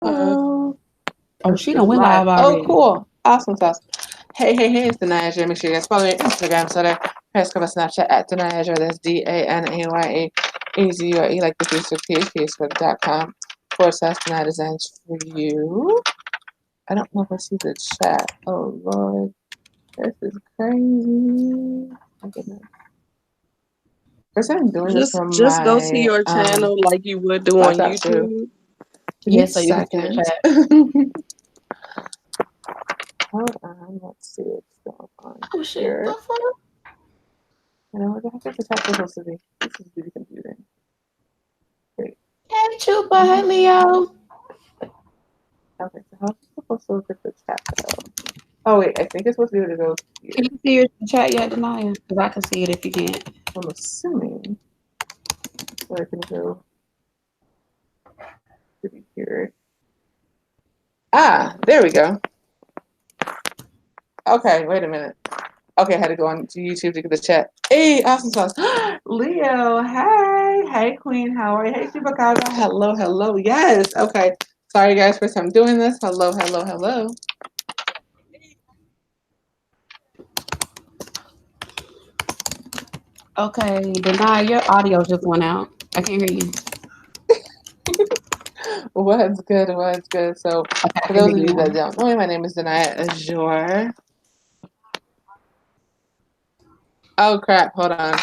Oh, She it's done went live. live Oh, already. cool. Awesome sauce. Hey, it's Danaya Azure. Make sure you guys follow me on Instagram, Twitter, Periscope, and Snapchat at Danaya Azure. That's Danaya Azure, like the Facebook page, facebook.com/Danaya Designs for you. I don't know if I see the chat. Oh, Lord. This is crazy. My goodness. First time I'm doing this from Just go to my your channel like you would do on laptop, too. YouTube. Give me Yeah, a so you can see the second. chat. Hold on. Let's see what's going on Oh shit, here. the fuck? I know what the heck is the chat supposed to be. This is really confusing. Wait. Hey Chupa, hey Leo. Okay, so how's it supposed to look at the chat though? Oh wait, I think it's supposed to be able to go Can here. you see your chat yet, Danaya? Because I can see it if you can't. I'm assuming where I can go to be here. Ah, there we go. Okay, wait a minute. Okay, I had to go on to YouTube to get the chat. Hey, awesome sauce. Leo, hey. Hey, Queen, how are you? Hey, Chupacabra. Hello. Yes, okay. Sorry, guys, first time doing this. Hello. Okay, Danaya, your audio just went out. I can't hear you. What's good? So, Okay, I for can those hear of you you now. that don't know me, my name is Danaya Azure. Oh, crap. Hold on.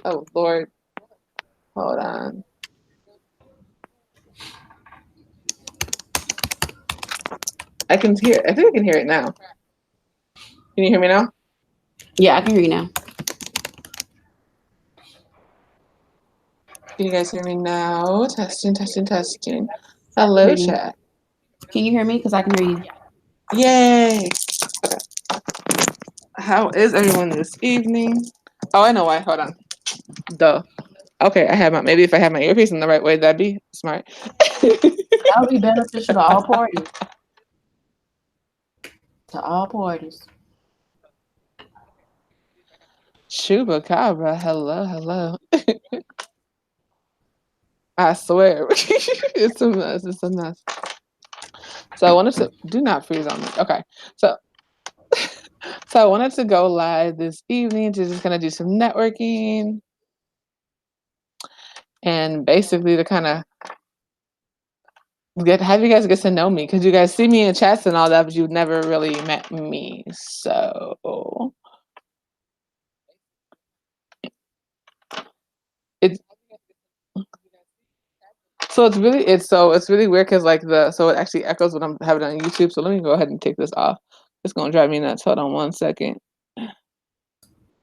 Oh, Lord. Hold on. I think I can hear it now. Can you hear me now? Yeah, I can hear you now. Can you guys hear me now? Testing. I can Hello, hear you. chat. Can you hear me? Because I can hear you. Yay. How is everyone this evening? Oh, I know why. Hold on. Duh. Okay, maybe if I have my earpiece in the right way, that'd be smart. That would be beneficial to all parties. To all parties. Chupacabra, hello. I swear. It's a mess. So I wanted to do not freeze on me. Okay. So so I wanted to go live this evening to just kind of do some networking and basically to kind of have you guys get to know me because you guys see me in chats and all that, but you've never really met me. It's it's really weird because like it actually echoes when I'm having it on YouTube. So let me go ahead and take this off. It's gonna drive me nuts. Hold on 1 second.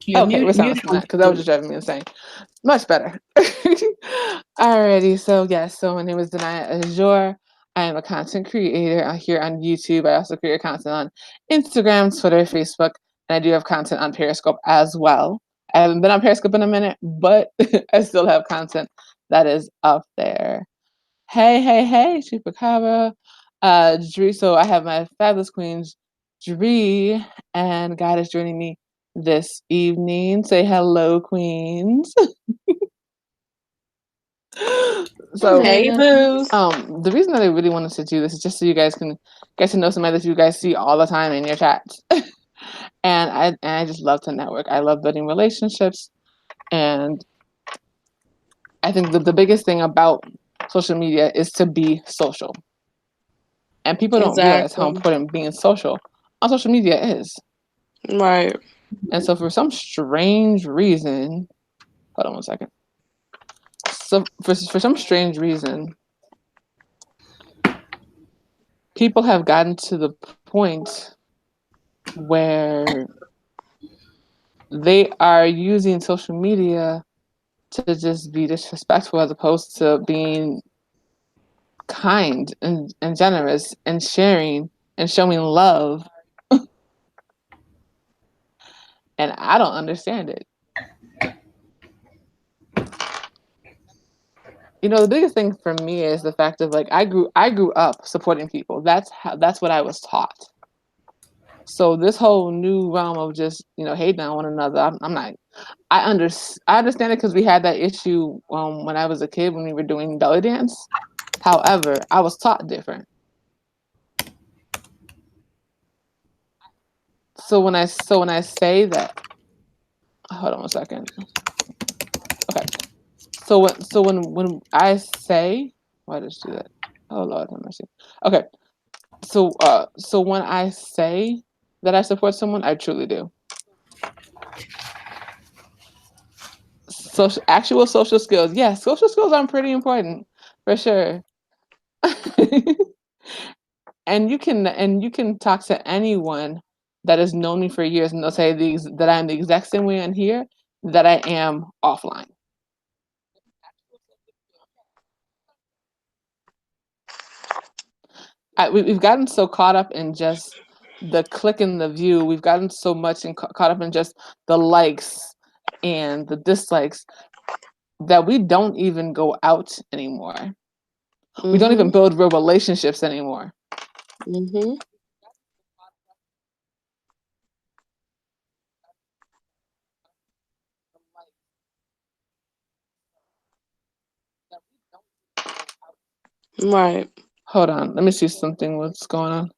Yeah, Okay, we're mute silencing on that because that was YouTube. just driving me insane. Much better. Alrighty, so yes, so my name is Danaya Azure. I am a content creator here on YouTube. I also create content on Instagram, Twitter, Facebook, and I do have content on Periscope as well. I haven't been on Periscope in a minute, but I still have content that is up there. Hey, Chupacabra. Dree, so I have my fabulous queens, Dree and God is joining me this evening. Say hello, queens. So, Hey, Hello. booze. the reason that I really wanted to do this is just so you guys can get to know somebody that you guys see all the time in your chats. And I just love to network. I love building relationships, and I think the biggest thing about social media is to be social. And people don't realize how Exactly. important being social on social media is. Right. And so, for some strange reason, hold on 1 second. So, for some strange reason, people have gotten to the point where they are using social media to just be disrespectful as opposed to being kind and generous and sharing and showing love. And I don't understand it. The biggest thing for me is the fact of like I grew up supporting people. That's what I was taught. So this whole new realm of just hating on one another, I'm not. I understand it because we had that issue when I was a kid when we were doing belly dance. However, I was taught different. So when I say that, hold on one second. Okay. So when I say, why did I do that? Oh Lord have mercy. Okay. So when I say that I support someone, I truly do. Actual social skills. Yes, social skills are pretty important for sure. And you can talk to anyone that has known me for years, and they'll say that I'm the exact same way on here that I am offline. We've gotten so caught up in just the click and the view. We've gotten so much caught up in just the likes and the dislikes that we don't even go out anymore. We don't even build real relationships anymore. Mm-hmm. Right. Hold on, let me see something. What's going on?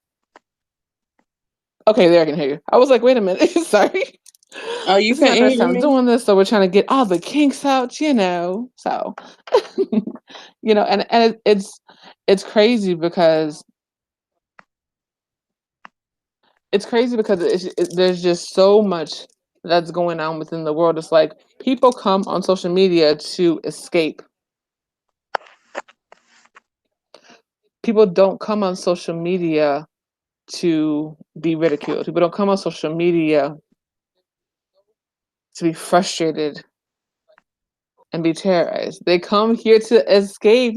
Okay, there I can hear you. I was like, wait a minute, sorry. Oh, you This is my can't first hear time me? doing this, so we're trying to get all the kinks out, So, and it's crazy because there's just so much that's going on within the world. It's like people come on social media to escape. People don't come on social media to be ridiculed. People don't come on social media to be frustrated and be terrorized. They come here to escape.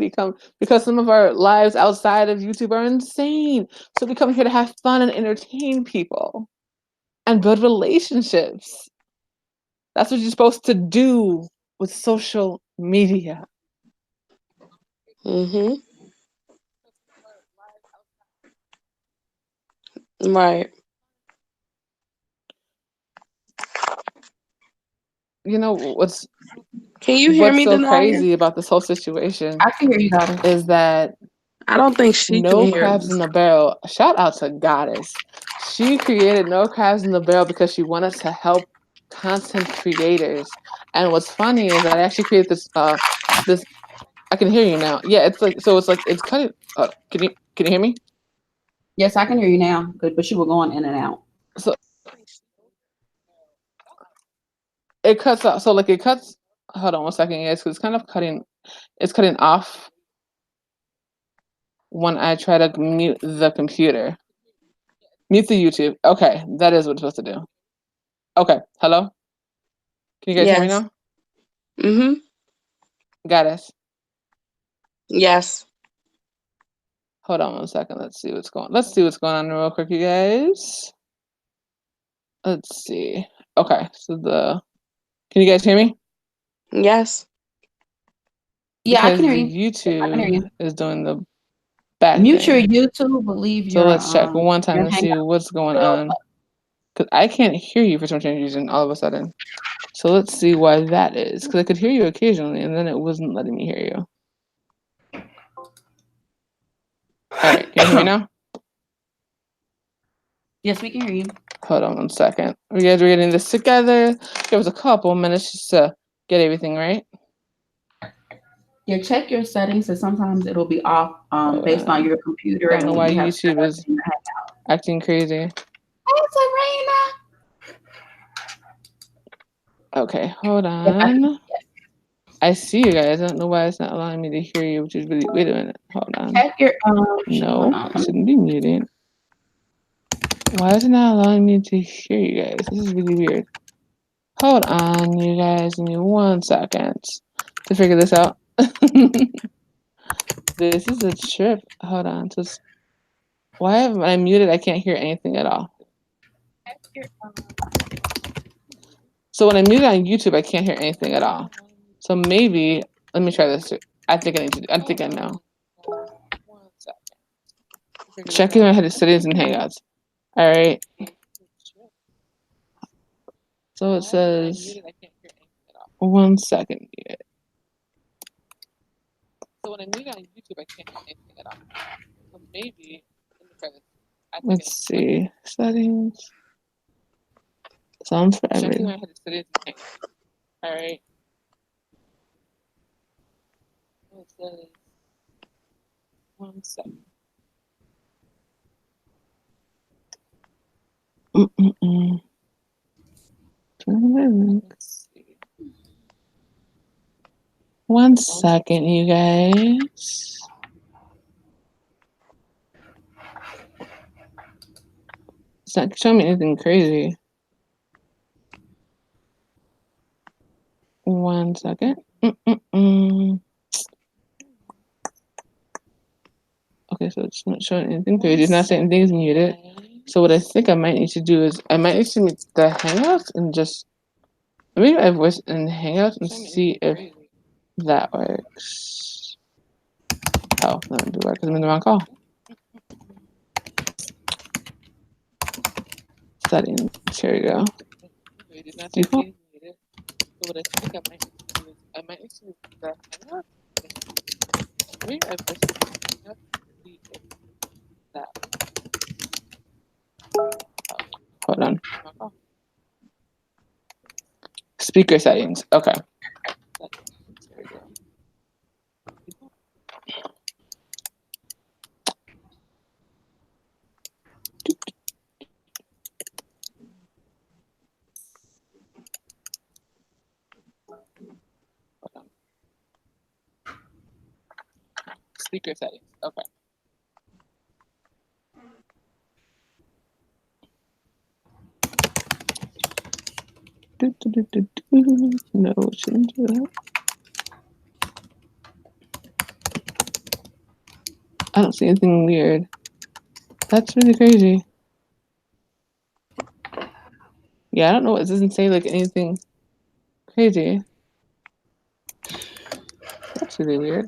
Because some of our lives outside of YouTube are insane. So we come here to have fun and entertain people and build relationships. That's what you're supposed to do with social media. Mm-hmm. Right. You know Can you hear what's me, so Danaya? crazy about this whole situation I can hear you, Goddess. is that I don't think she can no hear crabs us. in the barrel. Shout out to Goddess. She created no crabs in the barrel because she wanted to help content creators. And what's funny is that I actually created this. I can hear you now. Yeah, it's cutting. Can you hear me? Yes, I can hear you now. Good, but you were going in and out. So it cuts out. So like it cuts. Hold on one second, guys, because it's kind of cutting. It's cutting off when I try to mute the computer. Mute the YouTube. Okay, that is what it's supposed to do. Okay, hello. Can you guys hear me Yes. now? Mm-hmm. Goddess. Yes. Hold on one second. Let's see what's going on real quick, you guys. Let's see. Okay, can you guys hear me? Yes. Yeah, I can Because hear the you. Yes, I can hear YouTube you. is doing the back Mute your thing. YouTube. Leave So let's check one time your to see Hangout what's going still. on. Because I can't hear you for some strange reason all of a sudden. So let's see why that is. Because I could hear you occasionally, and then it wasn't letting me hear you. All right, can you hear me now? Yes, we can hear you. Hold on one second. You guys are getting this together. Give us a couple minutes just to get everything right. Yeah, check your settings, and sometimes it'll be off Hold based on on. your computer Don't know and what why you have set YouTube up is in your Hangout. acting crazy. Hey, Okay, hold Serena. Yes, I can. on. Yes. I see you guys. I don't know why it's not allowing me to hear you, which is really. Wait a minute. Hold on. Check your hold No, on. I shouldn't be muted. Why is it not allowing me to hear you guys? This is really weird. Hold on, you guys. Give me 1 second to figure this out. This is a trip. Hold on. Why am I muted? I can't hear anything at all. So when I'm muted on YouTube, I can't hear anything at all. So maybe let me try this. I think I think I know. 1 second. Checking my head settings and hangouts. All right. So it says 1 second. So when I mute on YouTube, I can't hear anything at all. So maybe let me try this. Let's see settings. Sounds for everything. All right. One second. Let's see. One second, you guys. It's not showing me anything crazy. One second. Okay, so it's not showing anything crazy. It's not saying anything's muted. So what I think I might need to do is I might need to meet the Hangouts and just maybe my voice in Hangouts and see if that works. Oh, that wouldn't do work because I'm in the wrong call. Settings. Here we go. Default. So what I think I might need to do is I might need to meet the Hangouts. Maybe my voice in Hangouts and see if that works. Oh, hold on. Speaker settings. Okay. There we go. Speaker settings. Okay. No, shouldn't do that. I don't see anything weird. That's really crazy. Yeah, I don't know. It doesn't say like anything crazy. That's really weird.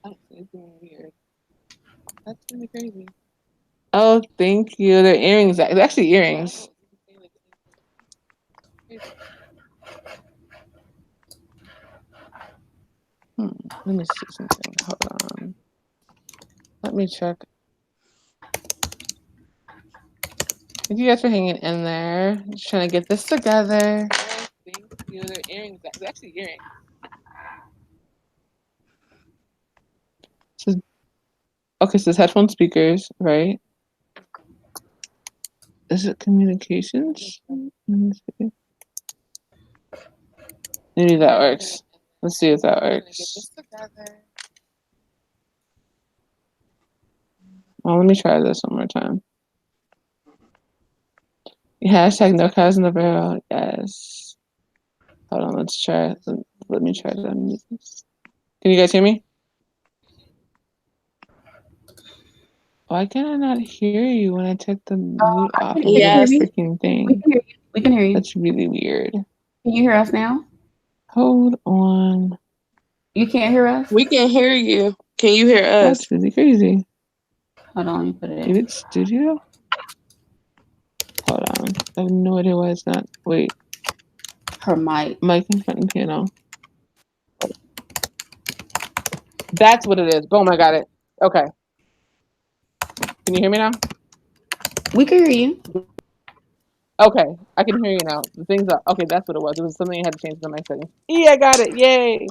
I don't see anything weird. That's really crazy. Oh, thank you. They're earrings. They're actually earrings. Let me see something. Hold on. Let me check. Thank you guys for hanging in there. Just trying to get this together. Oh, thank you. They're earrings. They're actually earrings. Okay, so it's headphone speakers, right? Is it communications? Maybe that works. Let's see if that works. Well, let me try this one more time. Hashtag no cows in the barrel. Yes. Hold on, let's try. Let me try to unmute this. Can you guys hear me? Why can I not hear you when I take the mute off of Yes. the freaking thing? We can hear you. That's really weird. Can you hear us now? Hold on. You can't hear us? We can hear you. Can you hear us? That's really crazy. Hold on, let me put it in. David Studio? Hold on. I have no idea why it's not. Wait. Her mic. Mic and front and piano. That's what it is. Boom, I got it. Okay. Can you hear me now? We can hear you. Okay, I can hear you now. The things are okay. That's what it was. It was something you had to change the mic settings. Yeah, I got it. Yay.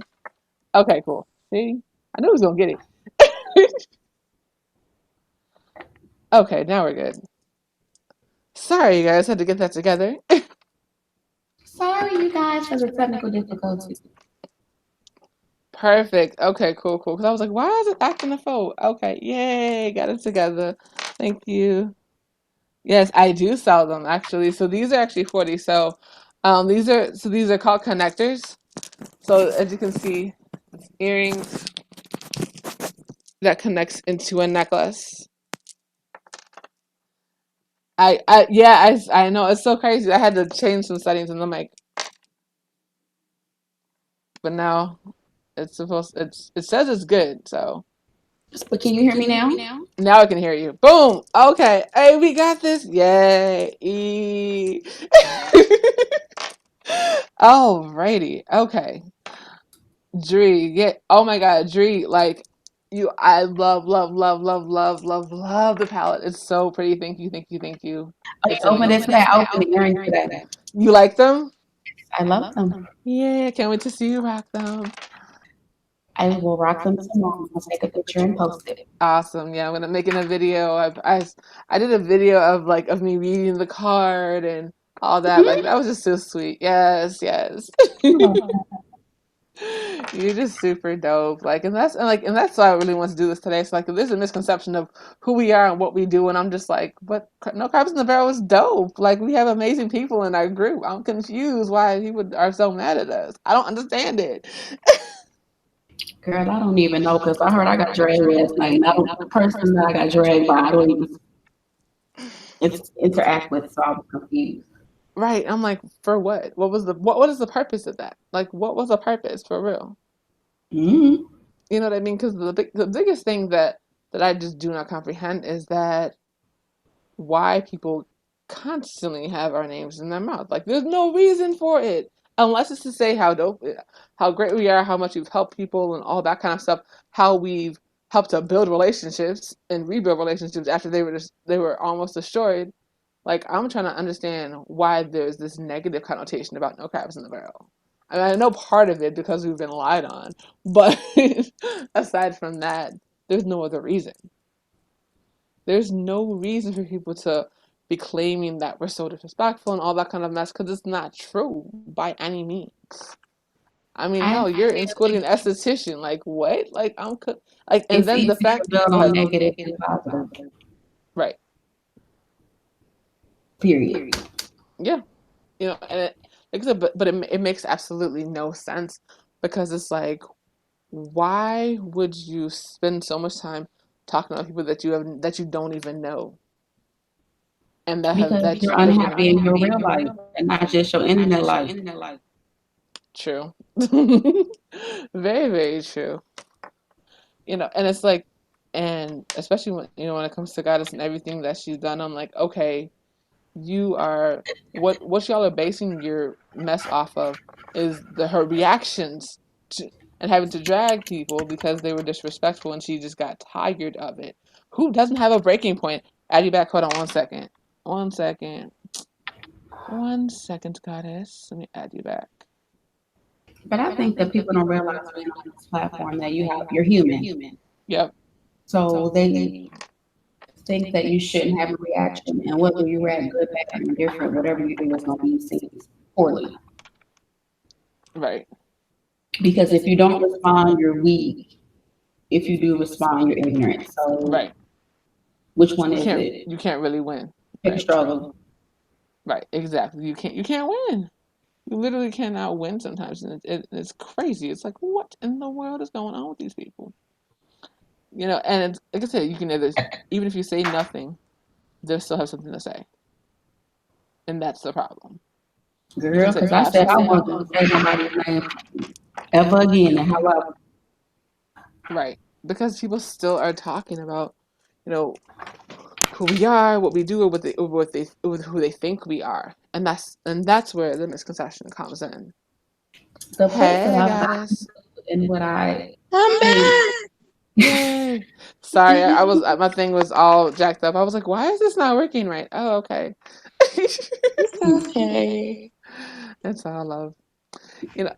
Okay, cool. See, I knew I was gonna get it. Okay, now we're good. Sorry, you guys had to get that together. Sorry, you guys, for the technical difficulties. Perfect. Okay, cool. Because I was like, why is it acting the phone? Okay, yay, got it together. Thank you. Yes, I do sell them actually. So these are actually 40. So these are called connectors. So as you can see, earrings that connects into a necklace. I know it's so crazy. I had to change some settings in the mic. But now it says it's good, so But can you hear me now? now I can hear you. Boom. Okay. Hey, we got this. Yay. Alrighty. Okay. Dree, yeah. Oh my God, Dree. Like, I love the palette. It's so pretty. Thank you, thank you, thank you. Oh, you It's opened it amazing. today. I opened the earrings today. You like them? I love them. Yeah, can't wait to see you rock them. I will rock them tomorrow. I'll take a picture and post it. Awesome. Yeah, I'm gonna making a video. I did a video of like of me reading the card and all that. Like that was just so sweet. Yes, yes. You're just super dope. Like, and that's why I really want to do this today. So like, there's a misconception of who we are and what we do, and I'm just like, but no crabs in the barrel is dope. Like, we have amazing people in our group. I'm confused why people are so mad at us. I don't understand it. Girl, I don't even know because I heard I got dragged last night. And I don't, the person that I got dragged by, I don't even interact with, so I was confused. Right. I'm like, for what? What is the purpose of that? Like, what was the purpose for real? Mm-hmm. You know what I mean? Because the biggest thing that I just do not comprehend is that why people constantly have our names in their mouth. Like, there's no reason for it unless it's to say how dope, how great we are, how much we've helped people, and all that kind of stuff. How we've helped to build relationships and rebuild relationships after they were almost destroyed. Like, I'm trying to understand why there's this negative connotation about no crabs in the barrel. I mean, I know part of it because we've been lied on, but aside from that, there's no other reason. There's no reason for people to be claiming that we're so disrespectful and all that kind of mess because it's not true by any means. I mean, I hell, you're in feel school to be an esthetician. Like, what? Like, like, and it's then the easier to fact, build go on ahead. negative than positive. Right. Period. Yeah. And like I said, but it makes absolutely no sense because it's like, why would you spend so much time talking about people that you don't even know and that have Because that you're you that you're unhappy not in your real life and not just your internet life. true. Very, very true. And it's like, and especially when it comes to goddess and everything that she's done, I'm like, okay, you are what y'all are basing your mess off of is her reactions to and having to drag people because they were disrespectful and she just got tired of it. Who doesn't have a breaking point? Add you back. Hold on 1 second. 1 second. 1 second, goddess. Let me add you back. But I think that people don't realize being on this platform that you're human. Yep. So they think that you shouldn't have a reaction, and whether you react good, bad, or indifferent, whatever you do is going to be seen poorly. Right. Because if you don't respond, you're weak. If you do respond, you're ignorant. So Right. which one is it? You can't really win. Pick a Right. struggle. Right. Exactly. You can't win. You literally cannot win sometimes, and it's crazy. It's like, what in the world is going on with these people? And it's, like I said, you can even if you say nothing, they'll still have something to say, and that's the problem. You can Girl, say because I said I absolutely wasn't going to say nobody's name ever again. And however, right because people still are talking about, you know, who we are, what we do, or who they think we are, and that's where the misconception comes in. the place that Hey, I've gotten goddess. and what I I'm think, back. Yay. Sorry, I was my thing was all jacked up. I was like, why is this not working right? Oh, okay. It's okay. It's all love. You know.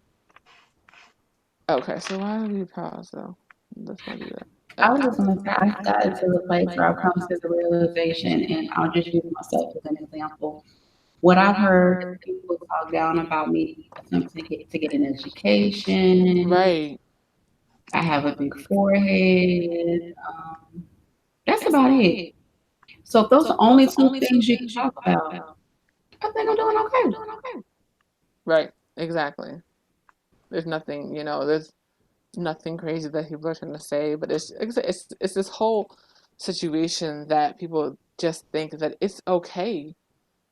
Okay, so why did we pause though? Let's not do that. I was Okay. just going to say, I've gotten to the place where I've come to the realization, and I'll just use myself as an example. What I've heard is people talk down about me attempting to get an education. Right. I have a big forehead. That's about it. So if those are only two things you can talk about, I think I'm doing okay. Right. Exactly. There's nothing, there's nothing crazy that people are trying to say, but it's this whole situation that people just think that it's okay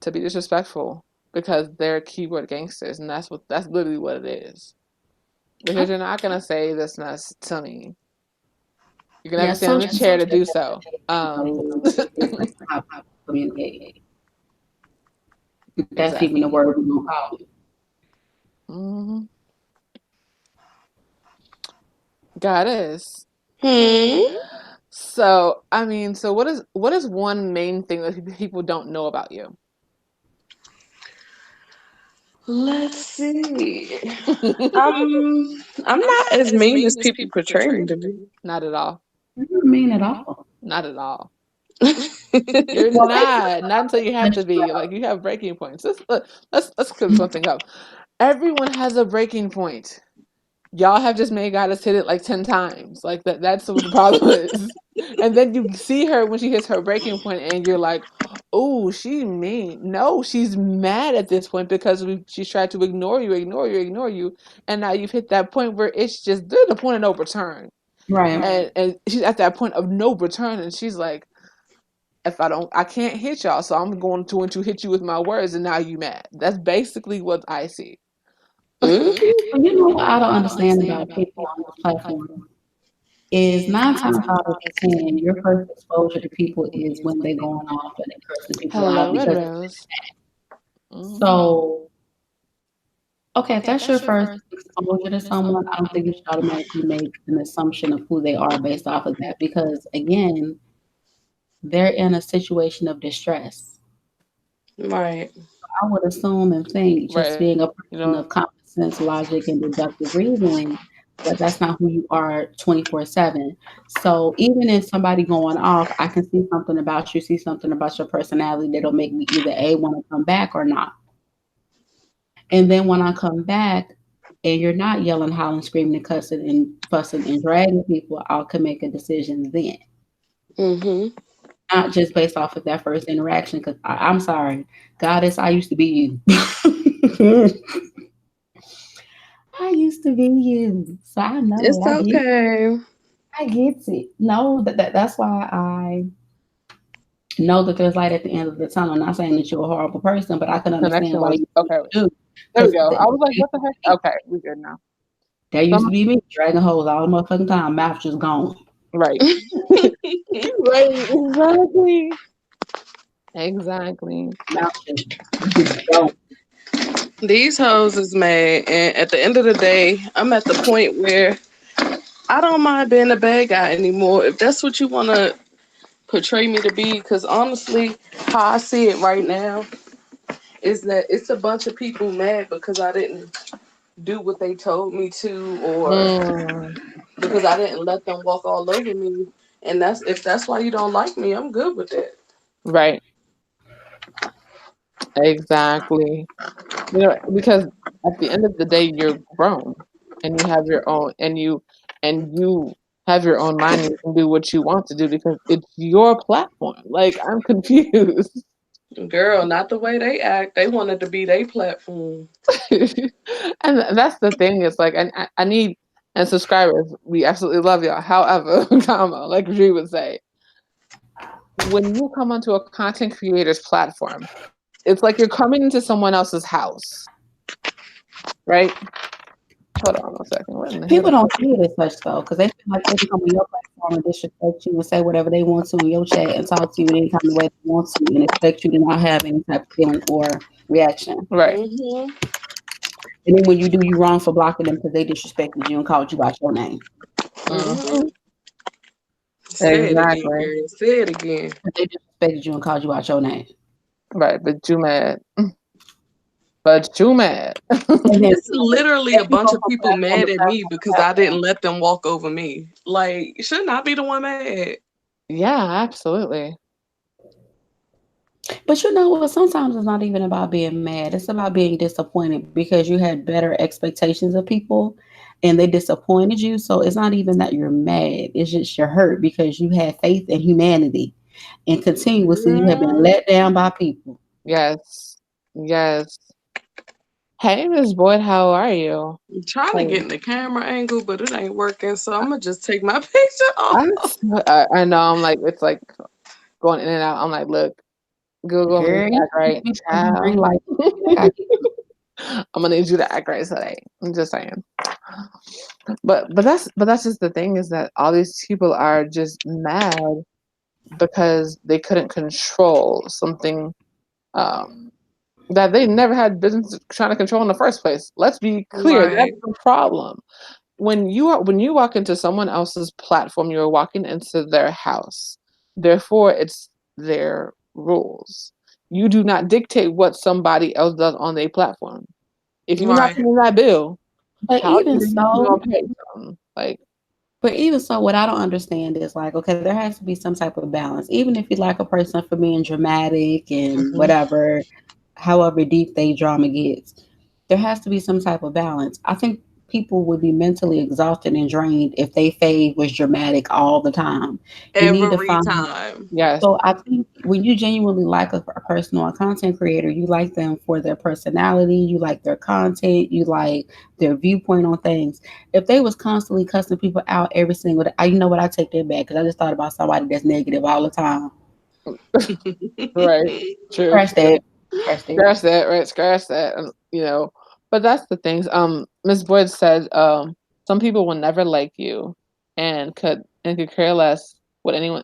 to be disrespectful because they're keyboard gangsters, and that's literally what it is. Because you're not gonna say this mess to me. You can never Yeah, stand in the social chair to media do has so. made a difference in how people communicate. If that's even the Exactly. word we don't call it. Hmm. Goddess. Hmm. So, I mean, so what is one main thing that people don't know about you? Let's see. I'm not as mean as people portray me to be. Not at all. You don't mean at all. Not at all. You're Well, maybe not until you have flesh to you be. out. Like you have breaking points. Let's clear something up. Everyone has a breaking point. Y'all have just made Goddess hit it like 10 times. Like that's what the problem is. And then you see her when she hits her breaking point and you're like, oh, she mean. No, she's mad at this point because she's tried to ignore you. And now you've hit that point where it's just there's the point of no return. Right. And she's at that point of no return and she's like, if I can't hit y'all, so I'm going to hit you with my words and now you mad. That's basically what I see. But you know what I don't understand about people on this platform is 9 times out of 10, your first exposure to people is when they going off and they cursing people out Hello, Red because Rose. Mhm. so okay, if that's your first exposure to someone, I don't think you should automatically make an assumption of who they are based off of that because again, they're in a situation of distress. Right. I would assume and think, just Right. being a You person know, of common sense, logic, and deductive reasoning, that that's not who you are 24/7. So even if somebody going off, I can see something about you, see something about your personality that'll make me either A, want to come back or not. And then when I come back and you're not yelling, hollering, screaming, and cussing and fussing and dragging people, I can make a decision then. Mhm. Not just based off of that first interaction, because I'm sorry, Goddess, I used to be you. I used to be you, so I know it. It's okay. I get it. No, that's why I know that there's light at the end of the tunnel. I'm not saying that you're a horrible person, but I can understand connection why was you do what okay. you do. There we Because go. I was like, what the heck? Okay, we good now. there used Some to be me dragging holes all the motherfucking time, mouth just gone. right. Right, exactly. Exactly. Mouth just gone. These hoes is mad, and at the end of the day, I'm at the point where I don't mind being a bad guy anymore. If that's what you want to portray me to be, because honestly, how I see it right now is that it's a bunch of people mad because I didn't do what they told me to, or Mm, because I didn't let them walk all over me. And that's if that's why you don't like me, I'm good with that. right. Exactly. You know, because at the end of the day, you're grown, and you have your own, and you have your own mind, and you can do what you want to do because it's your platform. Like I'm confused. Girl, not the way they act. They wanted to be their platform. And that's the thing. It's like I need and subscribers. We absolutely love y'all. However, comma like Drew would say, when you come onto a content creator's platform, it's like you're coming into someone else's house, right? Hold on one second. What in the hell? People don't see it as such though, because they feel like they can come on your platform and disrespect you and say whatever they want to in your chat and talk to you any kind of way they want to and expect you to not have any type of feeling or reaction. Right. Hmm. And then when you do, you wrong for blocking them because they disrespected you and called you out your name. Hmm. Hmm. Say it again, Exactly. girl. Say it again. They disrespected you and called you out your name. Right. But you mad. But you mad. And then It's literally a you bunch go of from people platform to mad at me platform to because I platform. didn't let them walk over me. Like, shouldn't I be the one mad? Yeah, absolutely. But you know what? Sometimes it's not even about being mad. It's about being disappointed because you had better expectations of people and they disappointed you. So it's not even that you're mad. It's just you're hurt because you had faith in humanity and continuously you have been Girl, let down by people. Yes. Yes. Hey, Miss Boyd, how are you? I'm trying to Hey. get in the camera angle, but it ain't working. So I'm gonna just take my picture off. I know. I'm like, it's like going in and out. I'm like, look, Google me Girl, to you act right. be putting green Child. light. I got you. I'm gonna need you to act right today. I'm just saying. But that's just the thing is that all these people are just mad because they couldn't control something um, that they never had business trying to control in the first place. Let's be clear, that's Right. the problem. when you walk into someone else's platform, you're walking into their house. Therefore, it's their rules. You do not dictate what somebody else does on their platform. If you're not Right. paying that bill, But how even you so, gonna pay something? Like, But even so, what I don't understand is like, okay, there has to be some type of balance. Even if you like a person for being dramatic and Hmm. whatever, however deep they drama gets, there has to be some type of balance. I think people would be mentally exhausted and drained if they fave was dramatic all the time. You need to Every find time. yes, so I think when you genuinely like a person or a content creator, you like them for their personality, you like their content, you like their viewpoint on things. If they was constantly cussing people out every single day, you know what? I take that back because I just thought about somebody that's negative all the time. right, true. Scratch that. Scratch that. Scratch that, right? Scratch that. But that's the things. Miss Boyd said, some people will never like you, and could care less what anyone.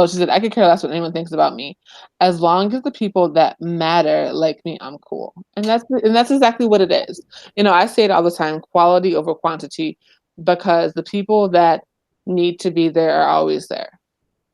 She said, I could care less what anyone thinks about me, as long as the people that matter like me, I'm cool. And that's exactly what it is. I say it all the time: quality over quantity, because the people that need to be there are always there.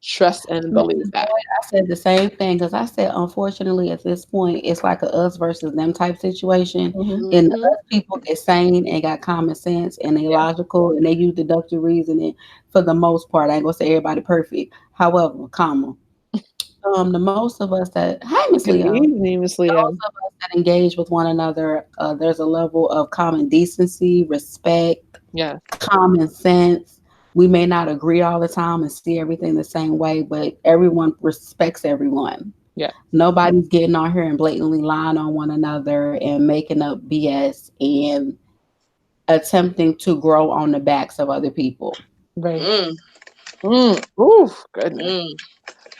Trust and believe Mrs. that. Boyd, I said the same thing because I said, unfortunately, at this point, it's like a us versus them type situation. Hmm. And the Hmm. us people get sane and got common sense and they Yeah. logical and they use deductive reasoning for the most part. I ain't gonna say everybody perfect. However, comma, the most of us that, hi, Miss Good Leo, evening, Miss Leo. those of us that engage with one another, there's a level of common decency, respect, Yeah. common sense. We may not agree all the time and see everything the same way, but everyone respects everyone. Yeah. Nobody's getting on here and blatantly lying on one another and making up BS and attempting to grow on the backs of other people. Right. Mm, Oof, goodness.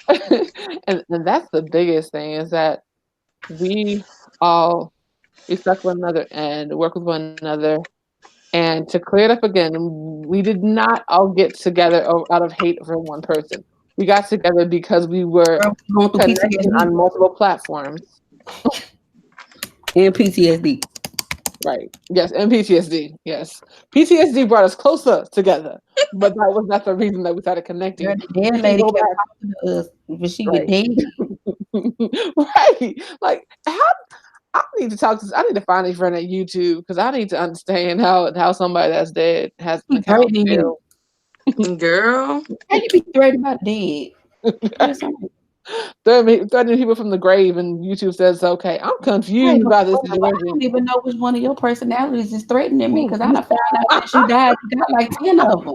mm. And that's the biggest thing, is that we all respect one another and work with one another. And to clear it up again, we did not all get together out of hate for one person. We got together because we were Girl, we going through connecting PTSD on multiple platforms. and PTSD. Right. Yes. And PTSD. Yes. PTSD brought us closer together, but that was not the reason that we started connecting. Girl, the dead We can lady go kept back. talking to us when she get Right. dead. Right. Like, how I need to find a friend at YouTube, because I need to understand how somebody that's dead has an She account threatening you. still. Girl. How you be threatened about dead? I'm just saying. Threatening people from the grave, and YouTube says it's okay. I'm Right, confused but by this wait, I situation. don't even know which one of your personalities is threatening me because I Mm. done found out since you died, you got like 10 of them.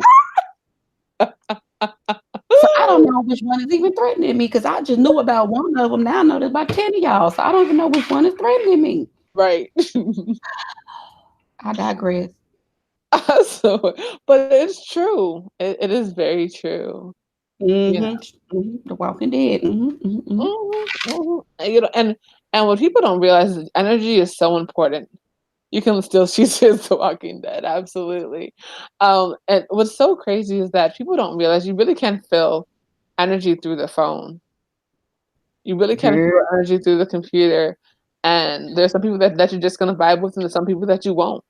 So I don't know which one is even threatening me because I just knew about one of them. Now I know there's about 10 of y'all. So I don't even know which one is threatening me. Right. I digress. So, but it's true. It is very true. You know. The Walking Dead. Mhm, mhm. And what people don't realize is energy is so important. You can still choose The Walking Dead, absolutely. And what's so crazy is that people don't realize you really can feel energy through the phone. You really can Girl, feel energy through the computer, and there's some people that you're just gonna vibe with, and there's some people that you won't.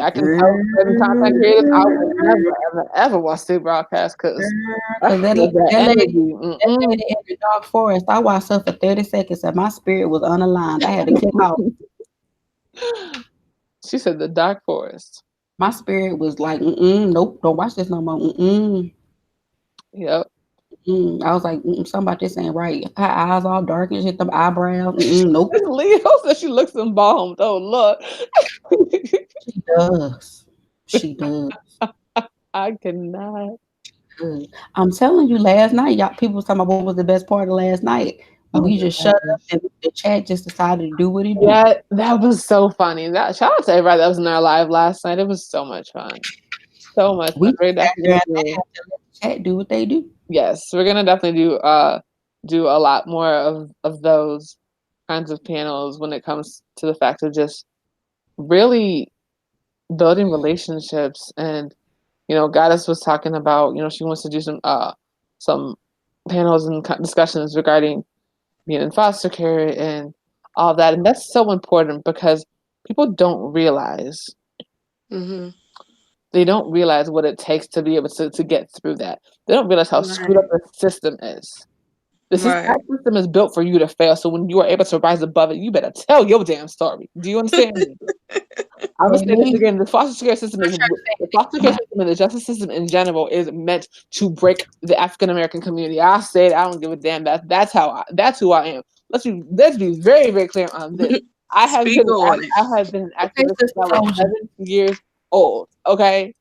I can tell certain content creators I will never, girl, ever, ever watch their broadcast, because I because feel that that lady, energy. that Mm-mm. lady in the dark forest, I watched her for 30 seconds and my spirit was unaligned. I had to click off. She said the dark forest. My spirit was like, nope, don't watch this no more. Yep. I was like, something about this ain't right. Her eyes all dark and shit, them eyebrows. Nope. It's Leo said she looks embalmed. Oh, look. She does. She does. I cannot. Good. I'm telling you, last night, y'all people was talking about what was the best part of last night. Oh We my just shut up gosh. and the chat just decided to do what it do. Yeah, that was so funny. Shout out to everybody that was in our live last night. It was so much fun. So much We fun. just We're sat definitely there gonna and do, laughed and let the chat do what they do. yes, we're gonna definitely do a lot more of those kinds of panels when it comes to the fact of just really building relationships. And Goddess was talking about, she wants to do some panels and discussions regarding being in foster care and all that. And that's so important, because people don't realize Hmm. they don't realize what it takes to be able to get through that. They don't realize how screwed up Right. the system is. Right. That system is built for you to fail. So when you are able to rise above it, you better tell your damn story. Do you understand me? I'm gonna say this Amen. again. The foster care system and the justice system in general is meant to break the African American community. I say it. I don't give a damn. That's who I am. Let's be very very clear on this. Speak on it. I have been an Okay, activist since Sister I was Soldier. 7 years old. Okay,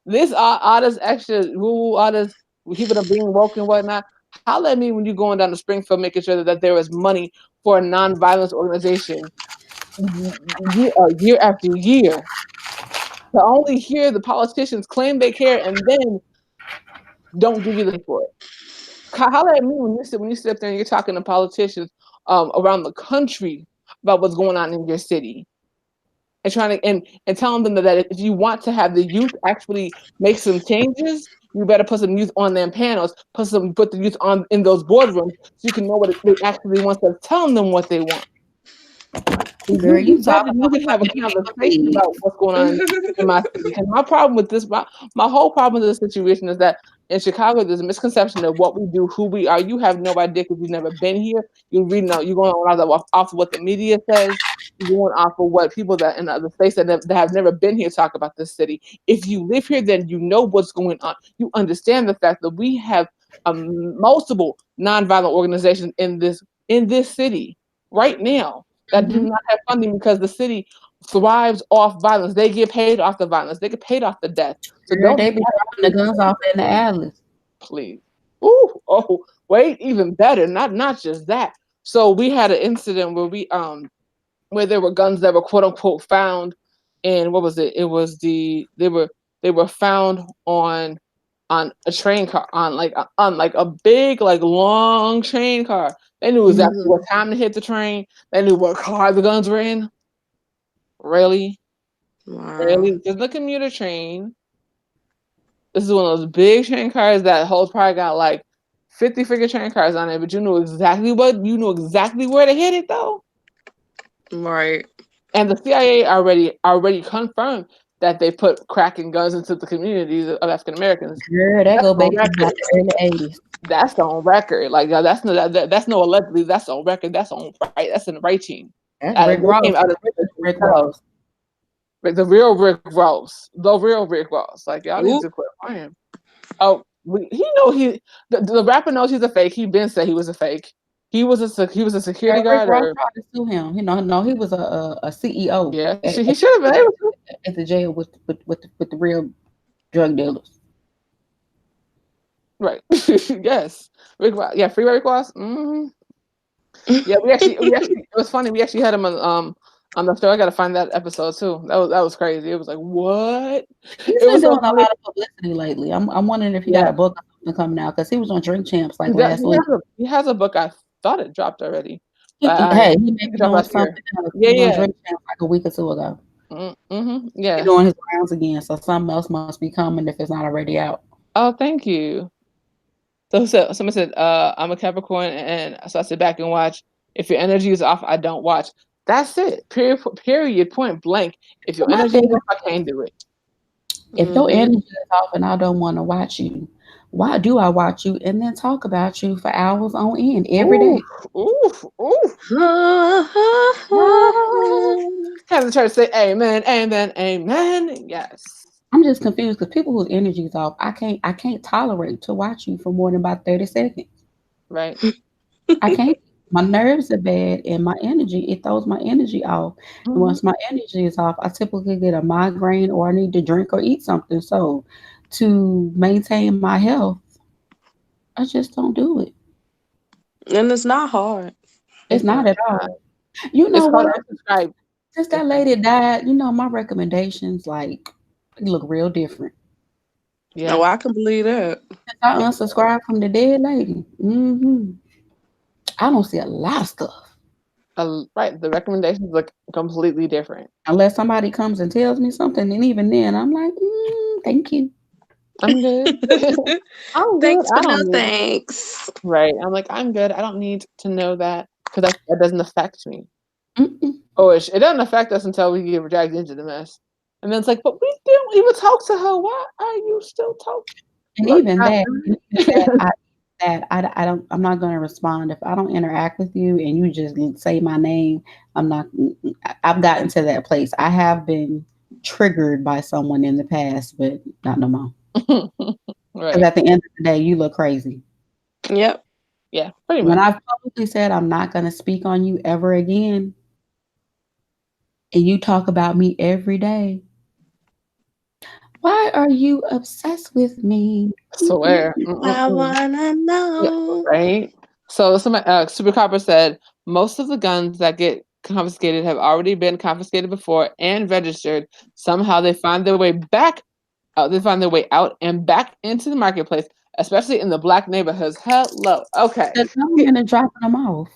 this all this extra rule, all this people that are being woke and whatnot. Holler at me when you're going down to Springfield, making sure that there is money for a nonviolence organization year after year. To only hear the politicians claim they care and then don't give you the for it. Holler at me when you sit up there and you're talking to politicians around the country about what's going on in your city and trying to and telling them that if you want to have the youth actually make some changes, you better put some youth on them panels, put the youth on in those boardrooms so you can know what they actually want. So telling them what they want. Girl, You you do that, talking then you about can have a something people conversation need. about what's going on in my city. Because my problem with this, my whole problem with this situation is that in Chicago, there's a misconception of what we do, who we are. You have no idea because you've never been here. You're reading out, you're going off of what the media says. You're going off of what people that in other states that have never been here talk about this city. If you live here, then you know what's going on. You understand the fact that we have multiple nonviolent organizations in this city right now that do Mm-hmm. not have funding because the city thrives off violence. They get paid off the violence. They get paid off the death. So Girl, don't they be dropping the guns off in the alleys. please. Ooh, oh, wait, even better. Not just that. So we had an incident where there were guns that were quote unquote found, and what was it? It was they were found on a train car on like a big like long train car. They knew exactly what Mhm. time to hit the train. They knew what car the guns were in. Really? Wow. Really? Because the commuter train, this is one of those big train cars that holds probably got like 50 figure train cars on it, but you knew exactly where to hit it though. Right. And the CIA already confirmed that they put cracking guns into the communities of African Americans. Girl, that That's go on back to about record. the early 80s. That's on record. Like that's no allegedly. That's on record. That's on right. That's in writing. That's That Rick they Ross. came out of Rick themselves. Ross. But the real Rick Ross, the real Rick Ross. Like y'all need Oop. to quit playing. Oh, he know the rapper knows he's a fake. He been said he was a fake. He was a security Girl, Rick guard Ross or tried to sue him. You know, no, he was a CEO yeah. He should have been able to. at the jail with the real drug dealers. Right. Yes. Rick Ross. Yeah, free Rick Ross. Yeah, we actually it was funny. We actually had him on the show. I gotta find that episode too. That was crazy. It was like what? He's It been was doing so a funny. lot of publicity lately. I'm wondering if he got Yeah. a book or something coming out because he was on Drink Champs He like does last week. he has a book. I thought it dropped already. But Hey, he I may think it be dropped doing last year. something else. He Yeah, was on yeah. Drink Champs like a week or two ago. He Yeah. doing his rounds again, so something else must be coming if it's not already out. Oh, thank you. So someone said, I'm a Capricorn, and so I sit back and watch. If your energy is off, I don't watch. That's it. Period. Point blank. If So your my energy thing is is, off, I can't do it. if your Mhm. energy is off and I don't want to watch you, why do I watch you and then talk about you for hours on end every Ooh, day? ooh, ooh. Ah. Have the church say amen, amen, amen. Yes. I'm just confused because people whose energy is off, I can't tolerate to watch you for more than about 30 seconds. Right. I can't. My nerves are bad and my energy, it throws my energy off. And Mhm. once my energy is off, I typically get a migraine or I need to drink or eat something. So to maintain my health, I just don't do it. And it's not hard. It's It's not not. at all. You know It's called what? unsubscribe. Since that It's not. lady died, my recommendations like they look real different. Yeah. Oh, I can believe that. Since I unsubscribed from the dead lady, I don't see a lot of stuff. Right. The recommendations look completely different. Unless somebody comes and tells me something, and even then, I'm like, thank you. I'm good. I'm good. Thanks, I but no don't need. thanks. Right. I'm like, I'm good. I don't need to know that because that doesn't affect me. Mm-mm. Oh, it doesn't affect us until we get dragged into the mess. And then it's like, but we didn't even talk to her. Why are you still talking? And Look, even God that, damn even it. I don't, I'm not going to respond if I don't interact with you and you just say my name. I'm not. I've gotten to that place. I have been triggered by someone in the past, but not no more. Because Right. at the end of the day, you look crazy. Yep. Yeah, pretty When much. I've publicly said I'm not going to speak on you ever again, and you talk about me every day, why are you obsessed with me? Swear. I Mm-mm-mm. wanna Yeah, know. right? So somebody, Super Copper said most of the guns that get confiscated have already been confiscated before and registered. Somehow they find their way back. They find their way out and back into the marketplace, especially in the black neighborhoods. Hello. Okay. The government is dropping them off.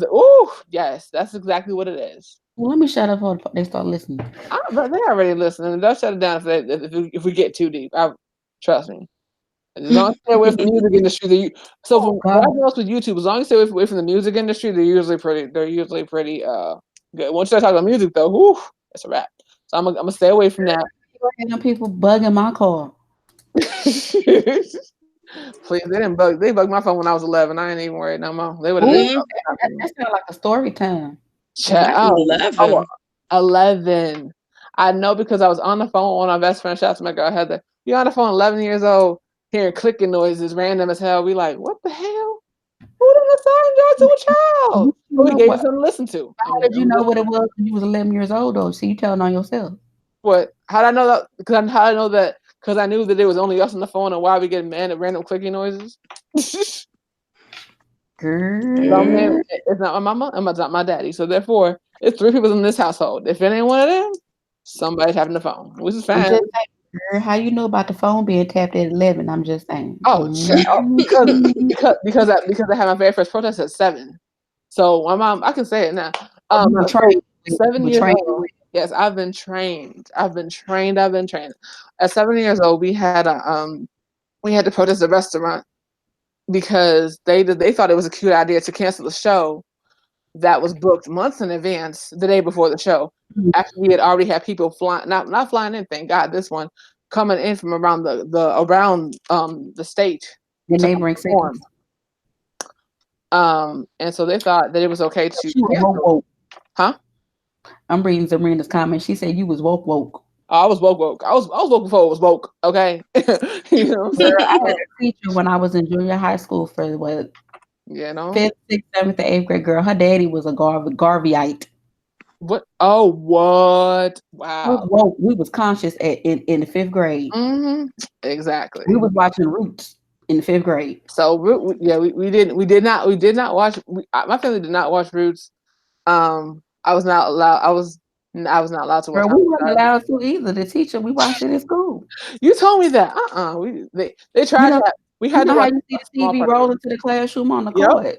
Ooh, yes, that's exactly what it is. Well, let me shut up before they start listening. But they already listening. They'll shut it down if we get too deep. Trust me. As long as you stay away from the music industry, so Oh from God. what I've noticed with YouTube, as long as you stay away from the music industry, they're usually pretty good. Once you start talking about music though, whew, it's a wrap. So I'm gonna stay away from that. You hear them people bugging my car. Please, they bugged my phone when I was 11. I ain't even worried no more. They would have been Ooh, Mm, that sounds like a story time. chat. not Oh, 11. 11. I know because I was on the phone when my best friend shouted to my girl Heather. You're on the phone 11 years old, hearing clicking noises, random as hell. We like, what the hell? Who done assigned y'all to a child? You So we know gave you what? something to listen to. How did you know what it was when you was 11 years old though? See, you telling on yourself. What? How did I know that? How did I know that? Because I knew that it was only us on the phone, and why we getting mad at random clicking noises? Some name, Girl, it's not my mama, and it's not my daddy. So therefore, it's three people in this household. If it ain't one of them, somebody's having the phone, which is I'm fine. just saying, girl, how you know about the phone being tapped at 11? I'm just saying. Oh, because I had my very first protest at 7. So my mom, I can say it now. You were So trained. You 7 were years trained. old. Yes, I've been trained. I've been trained. I've been trained. At 7 years old, we had to protest a restaurant because they thought it was a cute idea to cancel the show that was booked months in advance, the day before the show. After we had already had people flying, not flying in, thank God, this one coming in from around the state The to come neighboring perform. cities. And so they thought that it was okay to She was woke cancel. woke. Huh? I'm reading Sabrina's comment. She said you was woke woke. I was woke. I was woke before it was woke. Okay, you know what I'm Girl, saying? I had a teacher when I was in junior high school for what You know fifth, sixth, seventh, and eighth grade. Girl, her daddy was a Garveyite. what? Oh, what? Was Wow. woke. We was conscious in the fifth grade. Exactly. We was watching Roots in the fifth grade. So we did not watch. My family did not watch Roots. I was not allowed. I was not allowed to watch Girl, we weren't Housewives. allowed to either. The teacher, we watched it in school. You told me that. They You tried know, to. We you had to know how watch you see a the small TV part of it. roll into the classroom on the Yep. card.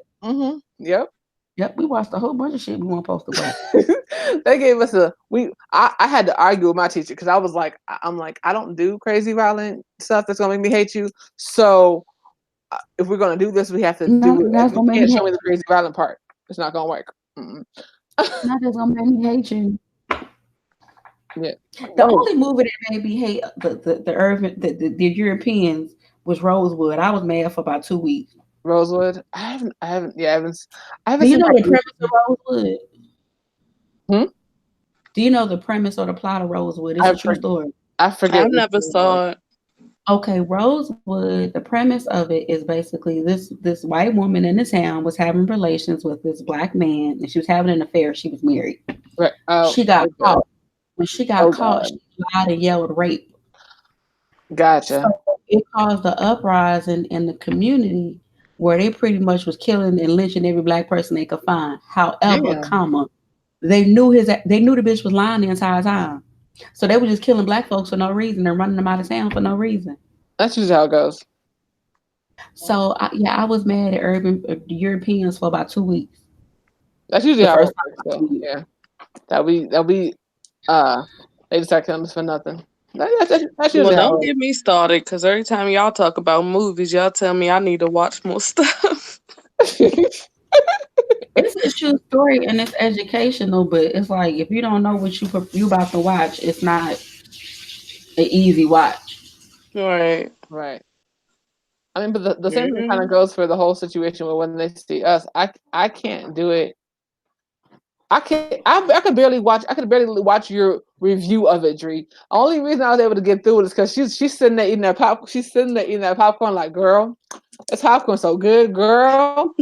Yep. Yep, we watched a whole bunch of shit we weren't supposed to watch. They gave us a we. I had to argue with my teacher because I was like, I'm like, I don't do crazy violent stuff that's gonna make me hate you. So if we're gonna do this, we have to No, do it. that's You gonna make can't me show hate me the you. crazy violent part. It's not gonna work. Mm-mm. Not that's gonna make me hate you. Yeah. The Oh, only movie that made me hate the urban the Europeans was Rosewood. I was mad for about 2 weeks. Rosewood. Yeah, I haven't Do you seen know that the movie. premise of Rosewood? Hmm? Do you know the premise or the plot of Rosewood? It's I a true for, story. I forget I which never one it was. saw it. Okay, Rosewood, the premise of it is basically this white woman in the town was having relations with this black man and she was having an affair. She was married. Right. Oh, She got okay. caught. When she got Oh caught, she God. lied and yelled rape. Gotcha. So it caused the uprising in the community where they pretty much was killing and lynching every black person they could find. However, Damn. comma, they knew the bitch was lying the entire time. So they were just killing black folks for no reason and running them out of town for no reason. That's usually how it goes. So yeah, I was mad at the Europeans for about 2 weeks. That's usually The how it first works. time. So yeah, that we uh they just attack killing us for nothing. That's Well, usually how don't it get me started because every time y'all talk about movies, y'all tell me I need to watch more stuff. works. It's a true story and it's educational, but it's like if you don't know what you about to watch, it's not. an easy watch. Right. Right. I mean, but the same thing kind of Mm-hmm. goes for the whole situation where when they see us, I can't do it. I can't. I could barely watch. I could barely watch your review of it, Dree. Only reason I was able to get through it is because she's sitting there eating that pop. She's sitting there eating that popcorn like, girl, this popcorn so good, girl.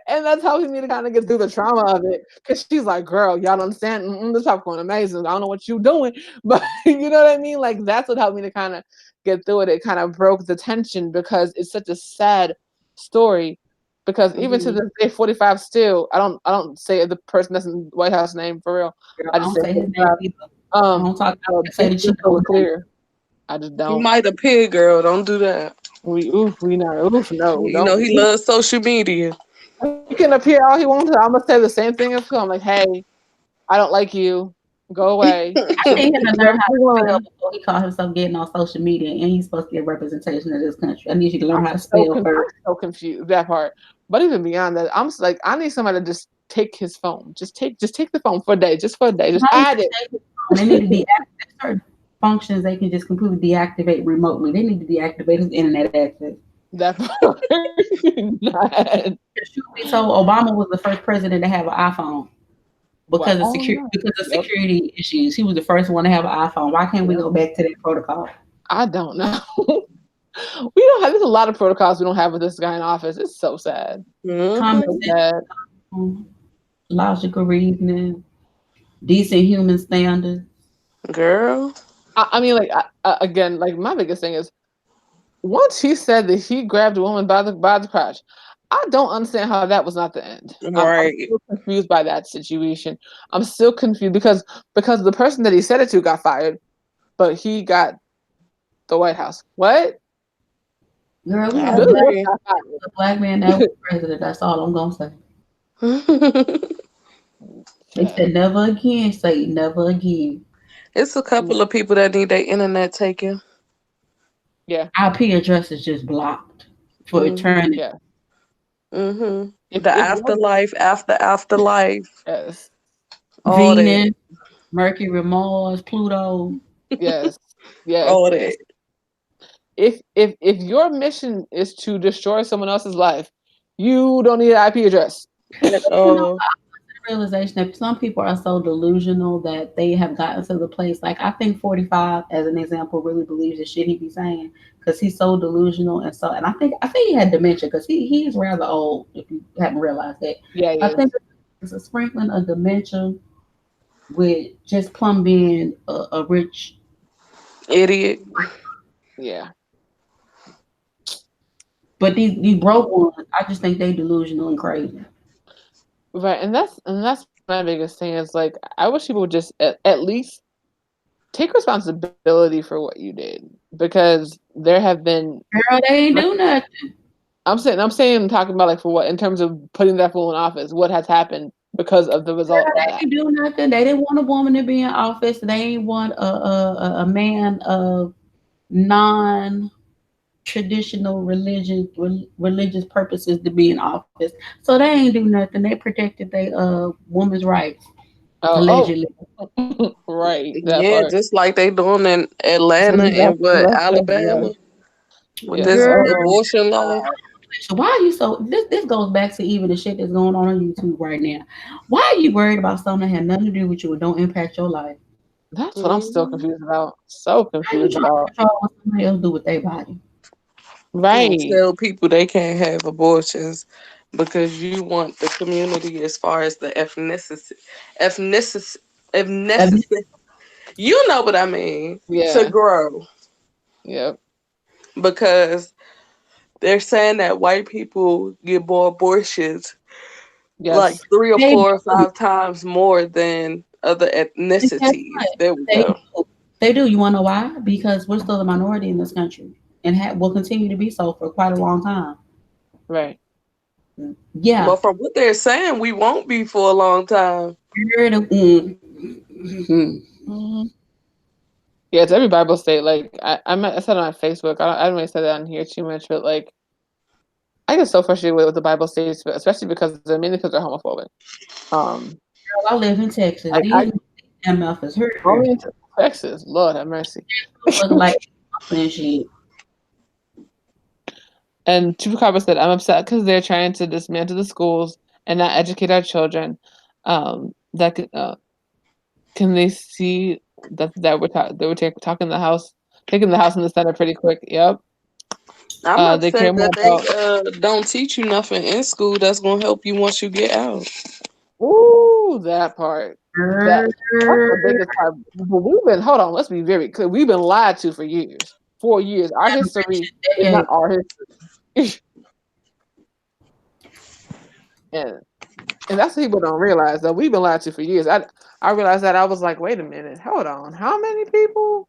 And that's helping me to kind of get through the trauma of it. Because she's like, girl, y'all don't understand. This popcorn amazing. I don't know what you're doing. But you know what I mean? Like, that's what helped me to kind of get through it. It kind of broke the tension because it's such a sad story. Because even to Mm-hmm. this day, 45 still, I don't say the person that's in the White House name for real. Girl, I I just don't say say his name 45. either. I don't talk. I say Just, the just cheetah so we're name. clear. I just He don't. might appear, girl. Don't do that. We not. Oof, no, You know don't. he loves social media. He can appear all he wants. I'm gonna say the same thing as him. I'm like, hey, I don't like you. Go away. I need him to learn how to spell I'm before he call himself getting on social media, and he's supposed to be a representation of this country. I need you to learn how to spell I'm first. so confused that part. But even beyond that, I'm just like, I need somebody to just take his phone. Just take the phone for a day. Just for a day. Just Not even add it. take his phone. They need to deactivate certain functions. They can just completely deactivate remotely. They need to deactivate his internet access. That part. Not- The truth be told, Obama was the first president to have an iPhone What? because of Oh security no. Yep. security issues. He was the first one to have an iPhone. Why can't we Yep. go back to that protocol? I don't know. We don't have. There's a lot of protocols we don't have with this guy in office. It's so sad. Common Mm-hmm. So sense, sad. logical reasoning, decent human standards. Girl. I mean, like again, like my biggest thing is once he said that he grabbed a woman by the crotch, I don't understand how that was not the end. I'm Right. still confused by that situation. I'm still confused because the person that he said it to got fired, but he got the White House. What? Girl, we I had Billy Bush agree. got a black man that was president. That's all I'm gonna say. They fired. said never again, say never again. It's a couple of people that need their internet taken. Yeah, IP address is just blocked for Mm-hmm. eternity. yeah. Mm-hmm. If The if you're afterlife, afterlife, yes, all that, Venus, Mercury, Mars, Pluto. yes, yes. all that. If your mission is to destroy someone else's life, you don't need an IP address. But you know, Oh, realization that some people are so delusional that they have gotten to the place. Like I think 45, as an example, really believes the shit he be saying because he's so delusional and so. And I think he had dementia because he is rather old. If you haven't realized that, Yeah, he I is. think it's a sprinkling of dementia with just plumb being a rich. idiot. Yeah. But these broke ones, I just think they delusional and crazy. Right, and that's my biggest thing is like I wish people would just at least take responsibility for what you did because there have been Girl, they ain't do nothing. I'm saying talking about like for what in terms of putting that fool in office, what has happened because of the result Girl, of they that. ain't do nothing. They didn't want a woman to be in office. They ain't want a man of non traditional religious purposes to be in office. So they ain't do nothing. They protected their women's rights Oh, allegedly. right, that Yeah, part. just like they doing in Atlanta and what Yeah, Alabama with yeah. this Girl, Oh, abortion law. so why are you so this goes back to even the shit that's going on YouTube right now. Why are you worried about something that had nothing to do with you and don't impact your life? that's what I'm still Mm-hmm. confused about. So How you confused trying to about. control what somebody else do with their body? And Right. tell people they can't have abortions because you want the community as far as the ethnicity, And ethnicity, you know what I mean, to Yeah. grow Yep. because they're saying that white people get more abortions like Yes. 3 or 4 or 5 times more than other And guess ethnicities. what? There we They go. do. They do. You want to know why? Because we're still a minority in this country and will continue to be so for quite a long time. Right. Yeah. But from what they're saying, we won't be for a long time. Mhm. Yeah, it's every Bible state. Like I said on Facebook. I don't really say that on here too much, but like I get so frustrated with the Bible states, but especially because they're mainly because they're homophobic. Um, Girl, I live in Texas. I These MF is only here. Texas, Lord have mercy. Looking like and shit. And Chupacabra said, "I'm upset because they're trying to dismantle the schools and not educate our children. Can they see that we're taking the house, taking the house and the Senate pretty quick? Yep. I'm They upset care more that they about don't teach you nothing in school that's gonna help you once you get out. ooh that part. Girl, That's the biggest part. But we've been hold on. Let's be very clear. We've been lied to for years. 4 years. Our history is not decade. our history, and that's what people don't realize. Though we've been lied to for years. I realized that I was like, wait a minute, hold on, how many people?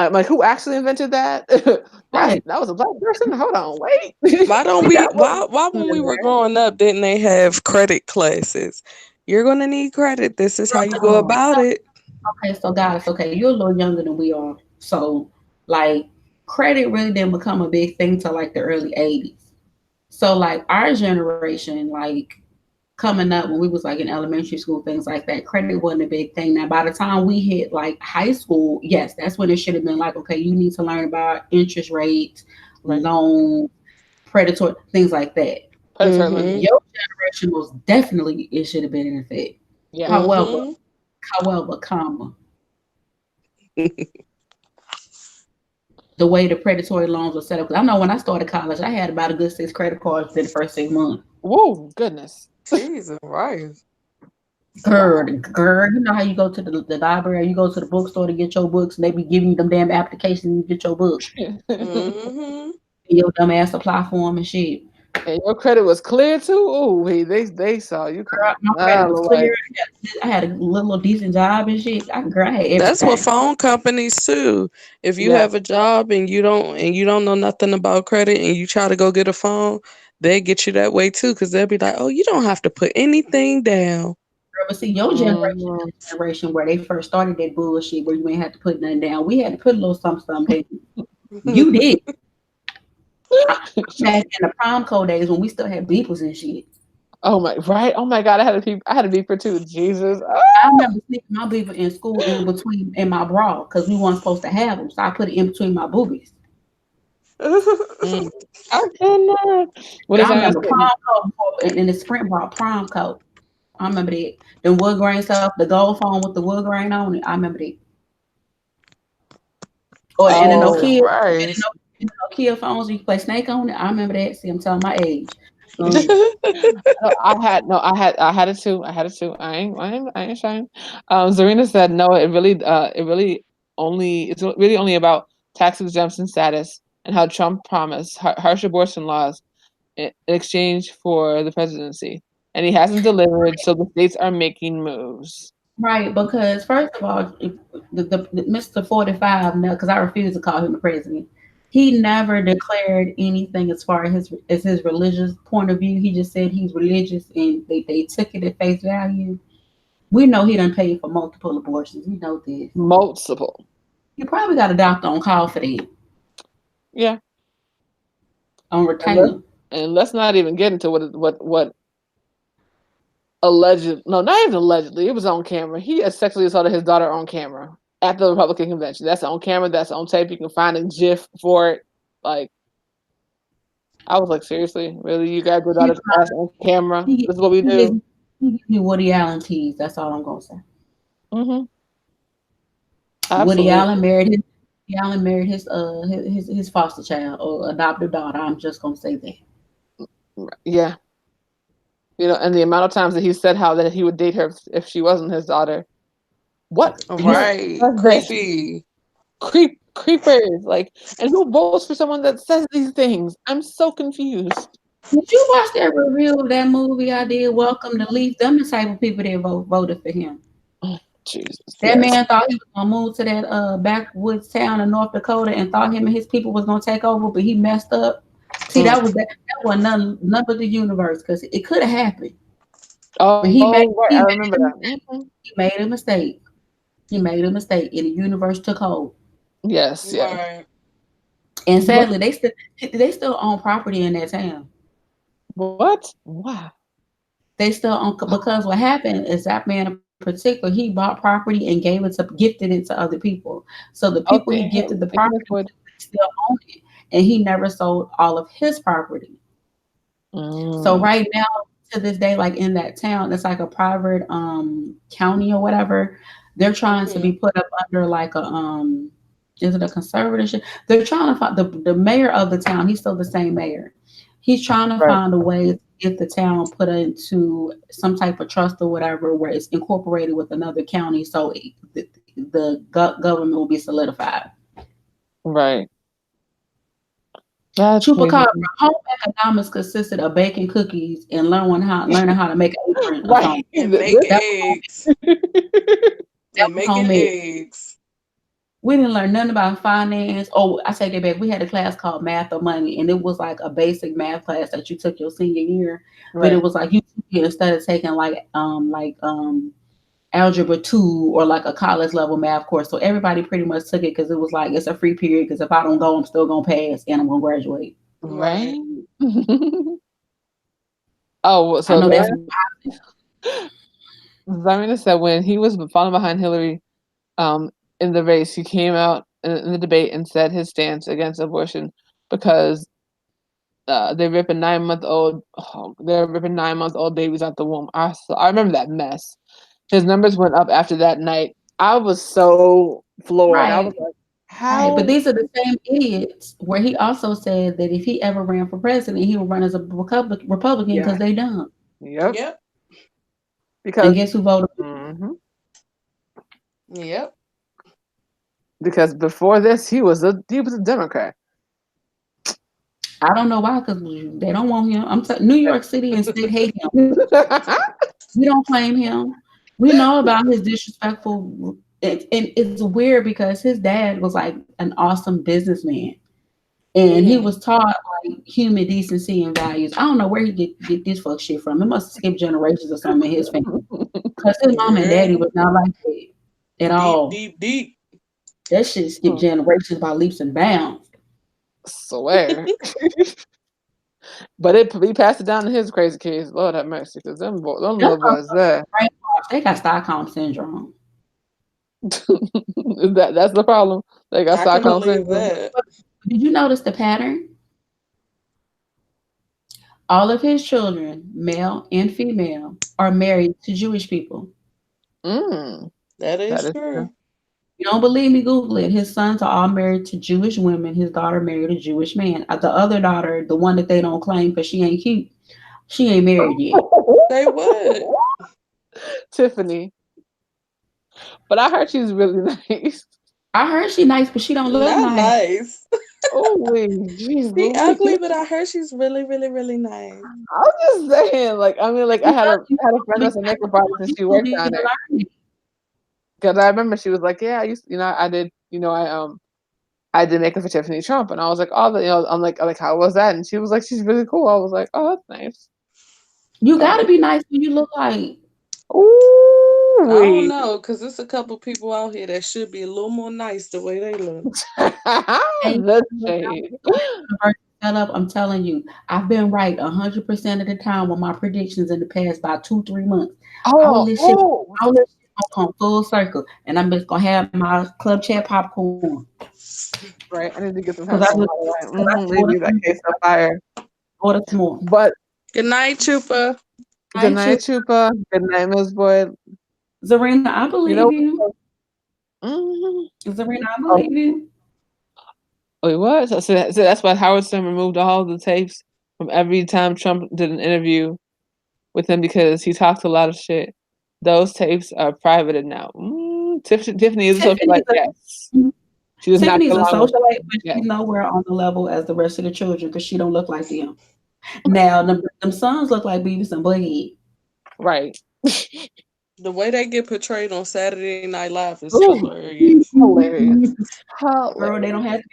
I'm like, who actually invented that? Right. That was a black person. Hold on, wait. Why don't We we That got was why in when we were there. growing up didn't they have credit classes? You're gonna need credit. This is how you go oh, about it. Okay, so guys, okay, you're a little younger than we are. So like credit really didn't become a big thing till like the early 80s. So like our generation, like coming up when we was like in elementary school, things like that, credit wasn't a big thing. Now by the time we hit like high school, yes, that's when it should have been like, okay, you need to learn about interest rates, right. loan, predatory, things like that. Predatory lending. Mhm. Your generation was definitely it should have been in effect. Yeah. However, Mhm. comma, the way the predatory loans were set up. 'Cause I know when I started college, I had about a good 6 credit cards within the first 6 months. Whoa, goodness. Jesus Christ. Wow. Girl, you know how you go to the library, you go to the bookstore to get your books, and they be giving you them damn applications and you get your book. Mhm. And your dumb ass apply for them and shit. And your credit was clear too. Oh, they saw you coming Girl, a my credit mile was away. clear. I had a little decent job and shit. Girl, I had That's what everything. phone companies too. If you Yeah. have a job and you don't know nothing about credit and you try to go get a phone, they get you that way too because they'll be like, "Oh, you don't have to put anything down." Girl, but see, your generation Hmm. is the generation where they first started that bullshit where you ain't had to put nothing down. We had to put a little something down. You did. Back in the prom code days when we still had beepers and shit. Oh my right. Oh my God. I had a beeper too. Jesus. I remember sneaking my beeper in school in between in my bra because we weren't supposed to have them, so I put it in between my boobies. Mm. I cannot. What But is I I remember gonna say? prom coat and the sprint bra prom coat. I remember that. The wood grain stuff, the gold phone with the wood grain on it. I remember that. Or and the Jesus Oh, Nokia, Christ. and the Nokia phones you can play Snake on it. I remember that. See, I'm telling my age. Um, no, I had it too. I had it too. I ain't shying. Zarina said no. It's really only about tax exemption status and how Trump promised harsh abortion laws in exchange for the presidency, and he hasn't delivered. So the states are making moves. right, because first of all, if the Mr. 45, no, because I refuse to call him the president. He never declared anything as far as his religious point of view. He just said he's religious, and they took it at face value. We know he done paid for multiple abortions. We know this. Multiple. He probably got a doctor on call for that Yeah, on and let's retainer. not even get into what alleged no, not even allegedly. It was on camera. He had sexually assaulted his daughter on camera at the Republican convention. That's on camera. That's on tape. You can find a GIF for it. Like I was like, seriously, really? You got your He's daughter's ass on camera? He This is what we he gives do. he gives me Woody Allen tease. That's all I'm gonna say. Hmm. Woody Absolutely. Allen married his Woody Allen married his foster child or adopted daughter. I'm just gonna say that. Yeah. And the amount of times that he said how that he would date her if she wasn't his daughter. What Right. does that Creepy. creepers like? And who votes for someone that says these things? I'm so confused. Did you watch that review of that movie I did? Welcome to Leaf. Them the type of people that voted for him. Oh, Jesus. That Yes. man thought he was gonna move to that backwoods town in North Dakota and thought him and his people was gonna take over, but he messed up. See, Mm. that was none but the universe because it could have happened. But Oh, right. I remember that. Hmm. he made a mistake. He made a mistake, and the universe took hold. Yes. Yeah. Right. And But sadly, they still own property in that town. what? Wow. They still own because what happened is that man particular, he bought property and gifted it to other people. So the Oh, people he gifted the thank you, property Miss to, Wood. they still own it, and he never sold all of his property. So Mm, right now, to this day, like in that town, it's like a private county or whatever. They're trying to Mhm. be put up under like a is it a conservatorship? They're trying to find the mayor of the town. He's still the same mayor. He's trying to right, find a way to get the town put into some type of trust or whatever, where it's incorporated with another county, so government will be solidified. right. That's Chupacabra crazy. home economics consisted of baking cookies and learning how to make an apron or Right. something. And making That was home, eggs. that And was making homemade. eggs. We didn't learn nothing about finance. Oh, I take it back. We had a class called Math or Money, and it was like a basic math class that you took your senior year. But it Right. was like you took it instead of taking algebra two or like a college level math course. So everybody pretty much took it because it was like it's a free period. Because if I don't go, I'm still gonna pass and I'm gonna graduate. Right. Right. Oh, I so know that's Zarina said when he was falling behind Hillary um, in the race, he came out in the debate and said his stance against abortion because they're ripping 9 month old. Oh, they're ripping 9 month old babies out the womb. I remember that mess. His numbers went up after that night. I was so floored. I was right. like, Right, but how? these are the same idiots where he also said that if he ever ran for president, he would run as a Republican Yeah. because they dumb. Yep. Yep. And Because guess who voted? mhm. Yep. Because before this, he was a Democrat. I don't know why, because they don't want him. New York City and state hate him. We don't claim him. We know about his disrespectful. And it's weird because his dad was like an awesome businessman, and he Mhm. was taught like human decency and values. I don't know where he get this fuck shit from. It must skip generations or something in his family. Because his mom and daddy Girl. was not like that at Deep, all. deep, deep. That shit skipped generations by leaps and bounds. Swear. But he passed it down to his crazy kids. Lord have mercy, because them Them little boys there. brainwashed. They got Stockholm syndrome. That's the problem. They got I can Stockholm believe syndrome. that. But did you notice the pattern? All of his children, male and female, are married to Jewish people. Mm, That that is is true. true. You don't believe me? Google it. His sons are all married to Jewish women. His daughter married a Jewish man. The other daughter, the one that they don't claim because she ain't cute, she ain't married yet. They would. Tiffany. But I heard she's really nice. I heard she nice, but she don't look Not nice. nice. Oh, wait, jeez She Louise. ugly, but I heard she's really, really, really nice. I'm just saying, like, I mean, like, You I had a friend ugly that's a makeup artist, and you she gonna worked be on it. learning. Because I remember she was like, "Yeah, I did, I did makeup for Tiffany Trump," and I was like, "Oh, I'm like, how was that?" And she was like, "She's really cool." I was like, "Oh, that's nice." You gotta So, be nice when you look like. ooh, I don't wait. know, cause there's a couple people out here that should be a little more nice the way they look. And The shade. universe set up, I'm telling you, I've been right 100% of the time with my predictions in the past by 2-3 months. All Oh, this shit, oh, all this shit gonna come full circle, and I'm just gonna have my club chat popcorn right. I need to get some because I headphones just out of that. because I Leave ordered you that some case more. of fire. Order some more. But Good night, Chupa. good I night, choose Chupa. Good night, Miss Boyd. Zarina. I You believe know. you. Mhm. Zarina, I Oh, believe you. wait, what? So that's why Howard Stern removed all the tapes from every time Trump did an interview with him because he talked a lot of shit. Those tapes are privated now. Tiffany is a socialite, Tiffany's a yes. She does not get Tiffany's a along with socialite, but yes, she's nowhere on the level as the rest of the children because she don't look like them. Now, them sons look like Beavis and Butthead. right. The way they get portrayed on Saturday Night Live is Ooh, hilarious. hilarious. Girl, they Hilarious. don't have to.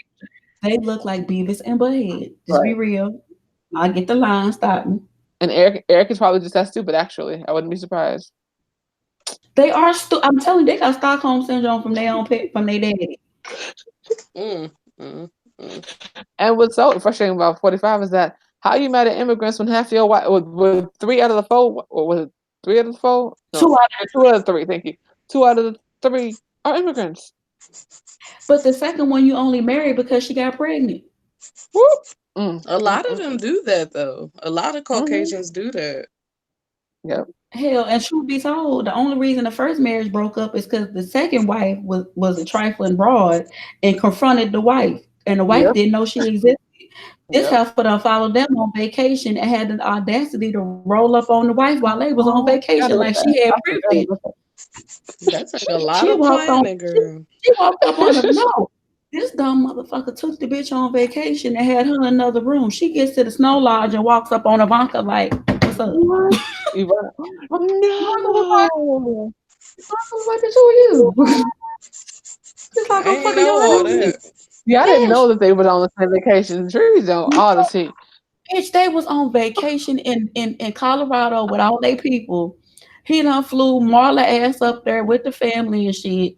They look like Beavis and Butthead. Just be Right. real. I get the line. Stop me. And Eric is probably just that stupid, actually. I wouldn't be surprised. They are. I'm telling you, they got Stockholm syndrome from their own from their daddy. Mm, mm, mm. And what's so frustrating about 45 is that how you mad at immigrants when half your white with 3 out of the 4 or was it Three out of the four? Two No, out of two the out of three. Thank you. Two out of the three are immigrants. But the second one you only married because she got pregnant. Whoop. A lot of them do that though. A lot of Mm-hmm. Caucasians do that. Yep. Hell, and truth be told, the only reason the first marriage broke up is because the second wife was a trifling broad and confronted the wife, and the wife Yep. didn't know she existed. This Yep. heifer done followed them on vacation and had the audacity to roll up on the wife while they was on Oh, I vacation, forgot like about she that. had I forgot privilege. about that. That take a lot She of walked on. planning, girl. She walked up on the no. This dumb motherfucker took the bitch on vacation and had her in another room. She gets to the snow lodge and walks up on Ivanka like, "What's up?" What? Ivanka. Ivanka was like, No. "Ivanka was like, "Bitch, who are you?" She's like, I "I'm ain't fucking know your all husband." that. Yeah, I didn't Yes, know that they were on the same vacation. Trees don't all the tea. bitch, they was on vacation in Colorado with all they people. He done flew Marla ass up there with the family and shit.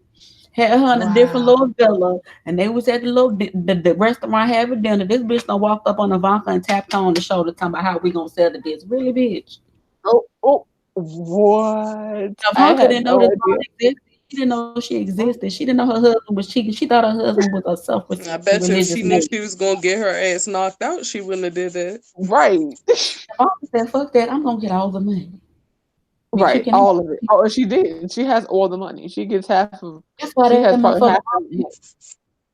Had her in a different Wow. little villa, and they was at the little the restaurant having dinner. This bitch done walked up on Ivanka and tapped her on the shoulder, talking about how we gonna settle this. Really, bitch? Oh, oh, what? I Ivanka had didn't know no this idea. bond existed. She didn't know she existed. She didn't know her husband was cheating. She thought her husband was a I self-respecting bet you if she religious knew man. she was gonna get her ass knocked out, she wouldn't have did that. Right. Ivanka said, "Fuck that. I'm gonna get all the money, bitch. You Right. can have All of it. it." Oh, and she did. She has all the money. She gets half of. That's why She that has probably motherfucker half broke, of.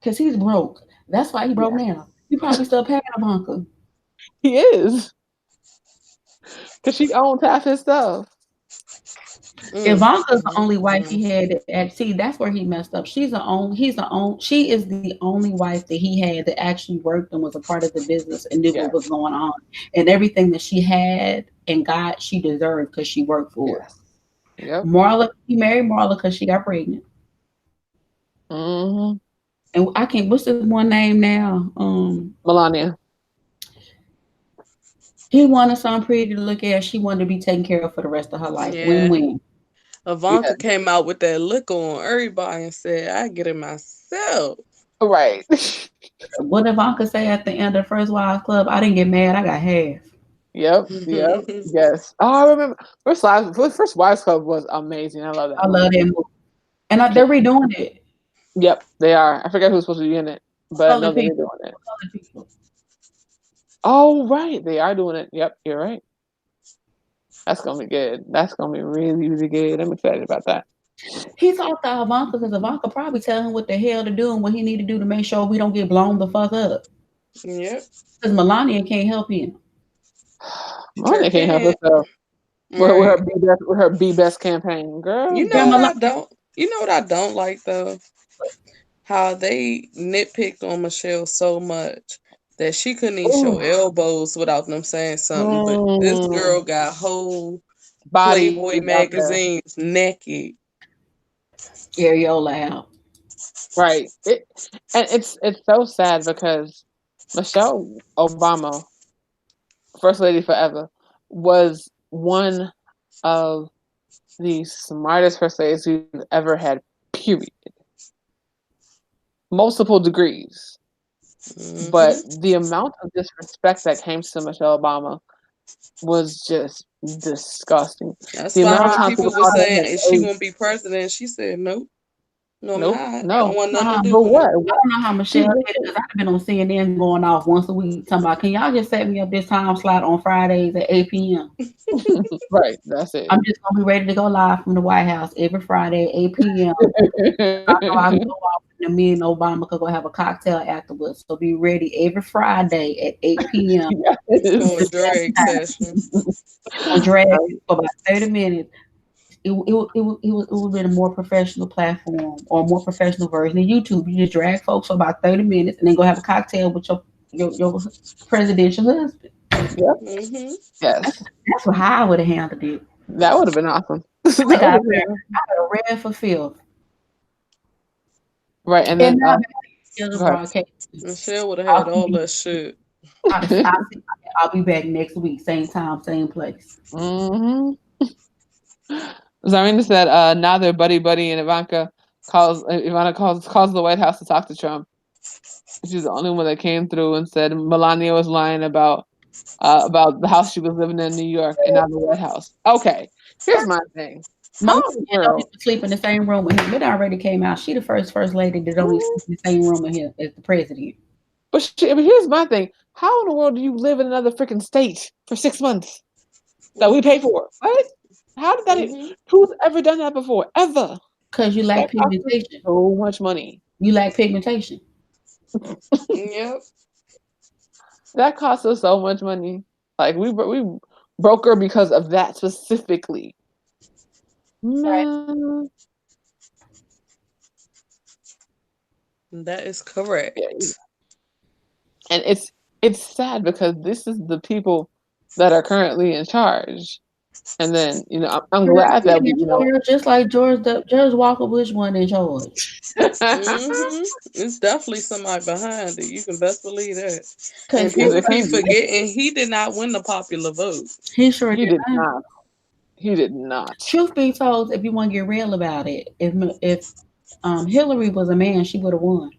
because he's broke. That's why he broke Yeah, now. You probably still paying Ivanka. he is because she owns half his stuff. Ivanka's the only wife Mm. he had that see, that's where he messed up. She is the only wife that he had that actually worked and was a part of the business and knew what Yes. was going on. And everything that she had and got, she deserved because she worked for it. Yes. Yep. Marla, he married Marla because she got pregnant. Mm-hmm. And I can't what's this one name now? Melania. He wanted something pretty to look at. She wanted to be taken care of for the rest of her life. Yeah. Win-win. Ivanka Yeah. came out with that look on everybody and said, I get it myself. Right. What did Ivanka say at the end of First Wives Club? I didn't get mad, I got half. Yep. Yep. Yes. Oh, I remember. First Wives Club was amazing. I love that I love movie. that movie. And I can't. they're redoing it. Yep, they are. I forget who's supposed to be in it, but I know Colored they're people. doing it. Colored people. Oh, right. They are doing it. Yep, you're right. That's gonna be good. That's gonna be really, really good. I'm excited about that. He talked to Ivanka because Ivanka probably tell him what the hell to do and what he need to do to make sure we don't get blown the fuck up. Yep. Because Melania can't help him. Sure Melania can't help can. herself with her Right. Be Best campaign, girl. You know Girl, what Bye. I don't you know what I don't like though? How they nitpicked on Michelle so much that she couldn't even show Ooh. elbows without them saying something. But this Mm, girl got whole body Playboy is out there, magazines naked. areola out. right? And it's so sad because Michelle Obama, First Lady forever, was one of the smartest first ladies we've ever had. Period. Multiple degrees. But Hmm. the amount of disrespect that came to Michelle Obama was just disgusting. That's The Girl, why amount of when I times people people were called her saying, like, is she "Hey, gonna be president? She said, nope, no, I'm nope, not. I don't no." want don't nothing know to how, do But with it. what? I What don't know how she Michelle did it did? because I've been on CNN going off once a week talking about, can y'all just set me up this time slot on Fridays at 8 p.m.? Right, that's it. I'm just gonna be ready to go live from the White House every Friday at 8 p.m. I know I go off and me and Obama could go have a cocktail afterwards. So be ready every Friday at 8 p.m. For a Yes. drag session. We're gonna drag you for about 30 minutes. It would be a more professional platform or a more professional version of YouTube. You just drag folks for about 30 minutes and then go have a cocktail with your presidential husband. Yep. Hmm. That's Yes. that's what how I would have handled it. That would have been awesome. I That would got have been I got a red for filth. right. And And then now back to the go ahead. broadcast. Michelle would have had I'll all that shit. I'll be back next week, same time, same place. Hmm. Zarina said, now they're buddy buddy, and Ivana calls the White House to talk to Trump. She's the only one that came through and said Melania was lying about the house she was living in New York and not the White House. Okay, Here's my thing. How Most in the men don't world? even sleep in the same room with him. It already came out. She the first lady that don't even Mhm. sleep in the same room with him as the president. But here's my thing. How in the world do you live in another freaking state for 6 months that we pay Mhm. for? What? How did that? Mhm. Who's ever done that before? Ever? Cause you lack That costs us pigmentation. so much money. You lack pigmentation. Yep. That costs us so much money. Like we broke her because of that specifically. Right. Man, That is yeah, correct. and it's sad because this is the people that are currently in charge. And then I'm Girl, glad he that we in charge just like George Walker Bush wasn't in charge. Mhm. It's definitely somebody behind it. You can best believe that. And Cause because people if be he forgetting he did not win the popular vote. he sure he did did not. not he did not. Truth be told, if you want to get real about it, if Hillary was a man, she would have won.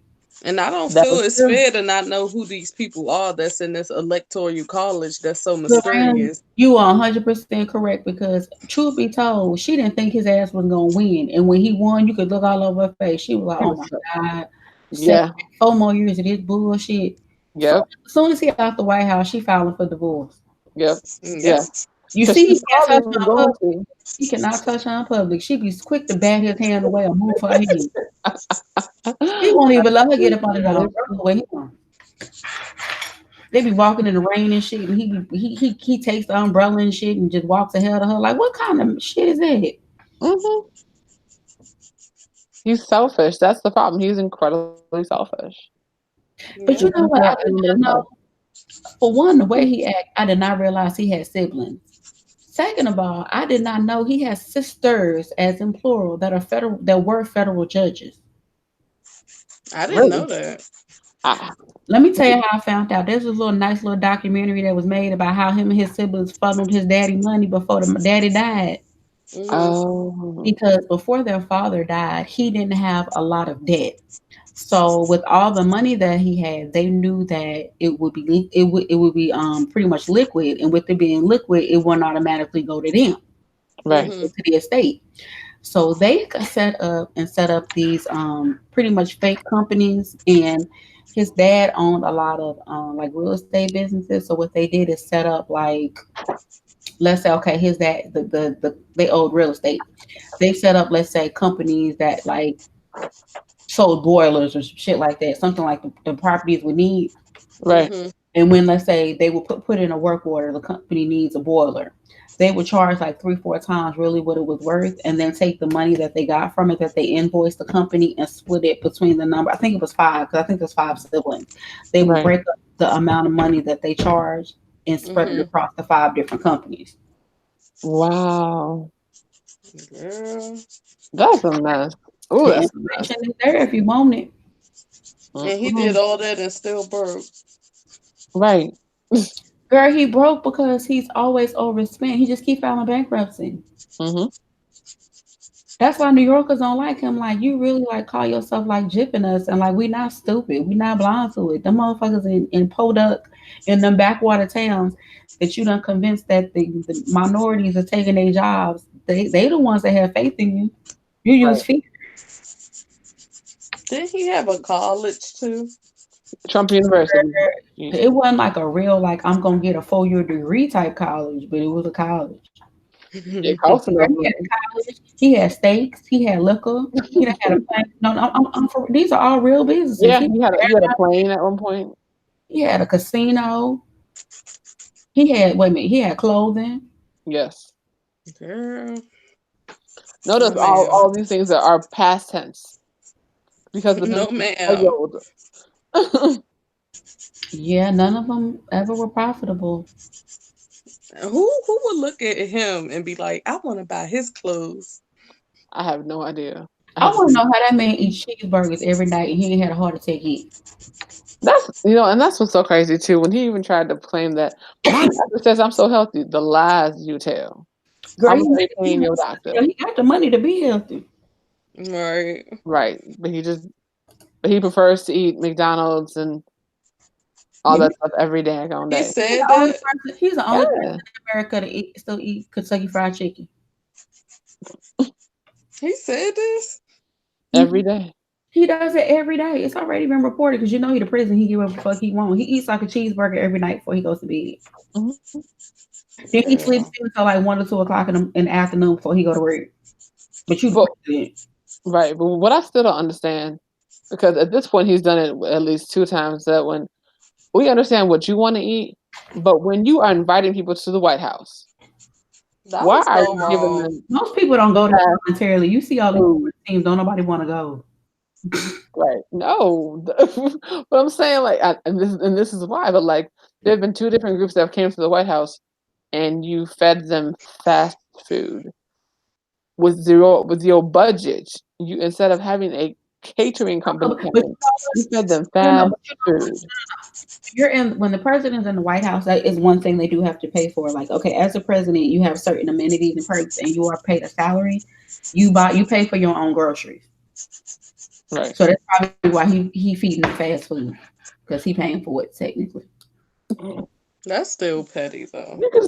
And I don't That feel was it's true. fair to not know who these people are that's in this electoral college that's so Lorraine, mysterious. you are 100% correct because truth be told, she didn't think his ass was gonna win, and when he won, you could look all over her face. She was like, He "Oh was my so, god, seven, yeah, 4 more years of this bullshit." So, yep, as soon as he out the White House, she filing for divorce. yep, Yep. yeah. You Because see, she he can't probably touch was her in going public. to. He cannot touch her in public. She be quick to bat his hand away or move her hand. He won't even let her get up under the umbrella with him. They be walking in the rain and shit, and he takes the umbrella and shit and just walks ahead of her. Like, what kind of shit is that? Hmm. He's selfish. That's the problem. He's incredibly selfish. But Yep. you know Doesn't what? care I about did anyone but not know. himself. For one, the way he act, I did not realize he had siblings. Second of all, I did not know he has sisters, as in plural, that were federal judges. I didn't know Really? that. Ah. Let me tell you how I found out. There's a little nice little documentary that was made about how him and his siblings funneled his daddy money before the daddy died. Mhm. Oh. Because before their father died, he didn't have a lot of debt. So with all the money that he had, they knew that it would be pretty much liquid, and with it being liquid, it wouldn't automatically go to them, Right. Mhm. to the estate. So they set up these pretty much fake companies, and his dad owned a lot of like real estate businesses. So what they did is set up like, let's say, okay, his dad they owed real estate. They set up, let's say, companies that like sold boilers or shit like that, something like the properties would need. Right. Mhm. And when, let's say, they will put in a work order, the company needs a boiler. They would charge like 3, 4 times really what it was worth, and then take the money that they got from it, that they invoiced the company, and split it between the number. I think it was five, because I think there's 5 siblings. They would Right. break up the amount of money that they charged and spread it Mhm. across the 5 different companies. Wow. Girl. That's a mess. Oh, The that's a information mess. is there if you want it. And he did Mm-mm. all that and still broke. Right. Girl, he broke because he's always overspent. He just keep filing bankruptcy. Hmm. That's why New Yorkers don't like him. Like, you really like call yourself like jipping us, and like, we not stupid. We not blind to it. Them motherfuckers in Podunk, in them backwater towns that you done convinced that the minorities are taking their jobs. They the ones that have faith in you. You use Right. fear. Did he have a college too? Trump University. Mm. It wasn't like a real like I'm gonna get a 4 year degree type college, but it was a college. It costs enough He had money. college. He had steaks. He had liquor. He done had a plane. No, no, these are all real businesses. Yeah, he had a plane at one point. He had a casino. He had, wait a minute, he had clothing. Yes. Girl. Notice No all ma'am. all these things that are past tense because the No business is ma'am. failed. Yeah, none of them ever were profitable. Who would look at him and be like, I want to buy his clothes? I have no idea. I I have want to know how that man eats cheeseburgers every night and he ain't had a heart attack yet. and that's what's so crazy too. When he even tried to claim that my doctor says I'm so healthy, the lies you tell. Girl, I'm already paying your doctor. he got the money to be healthy. Right. Right. But he prefers to eat McDonald's and all Yeah, that stuff every daggone He day. said that. he's the only person Yeah. in America to still eat Kentucky Fried Chicken. He said this. every day. He does it every day. It's already been reported because you know he the prison. He get whatever the fuck he want. He eats like a cheeseburger every night before he goes to bed. Mhm. Then he sleeps Girl. until like 1 or 2 o'clock in the afternoon before he go to work. But you the But president. right, but what I still don't understand, because at this point he's done it at least 2 times, that when we understand what you want to eat, but when you are inviting people to the White House, That why was are so you giving wrong. them Most people don't go there fast voluntarily. You see all these food? teams, don't nobody want to go. Right? No, but I'm saying like, and this is why. But like, there have been 2 different groups that have came to the White House, and you fed them fast food with your budget. You, instead of having a catering company come But in, you fed them no, no, fast but food. you're in when the president's in the White House. That is one thing they do have to pay for. Like, okay, as a president, you have certain amenities and perks, and you are paid a salary. You pay for your own groceries. Right. So that's probably why he feeding the fast food because he paying for it technically. That's still petty though. You can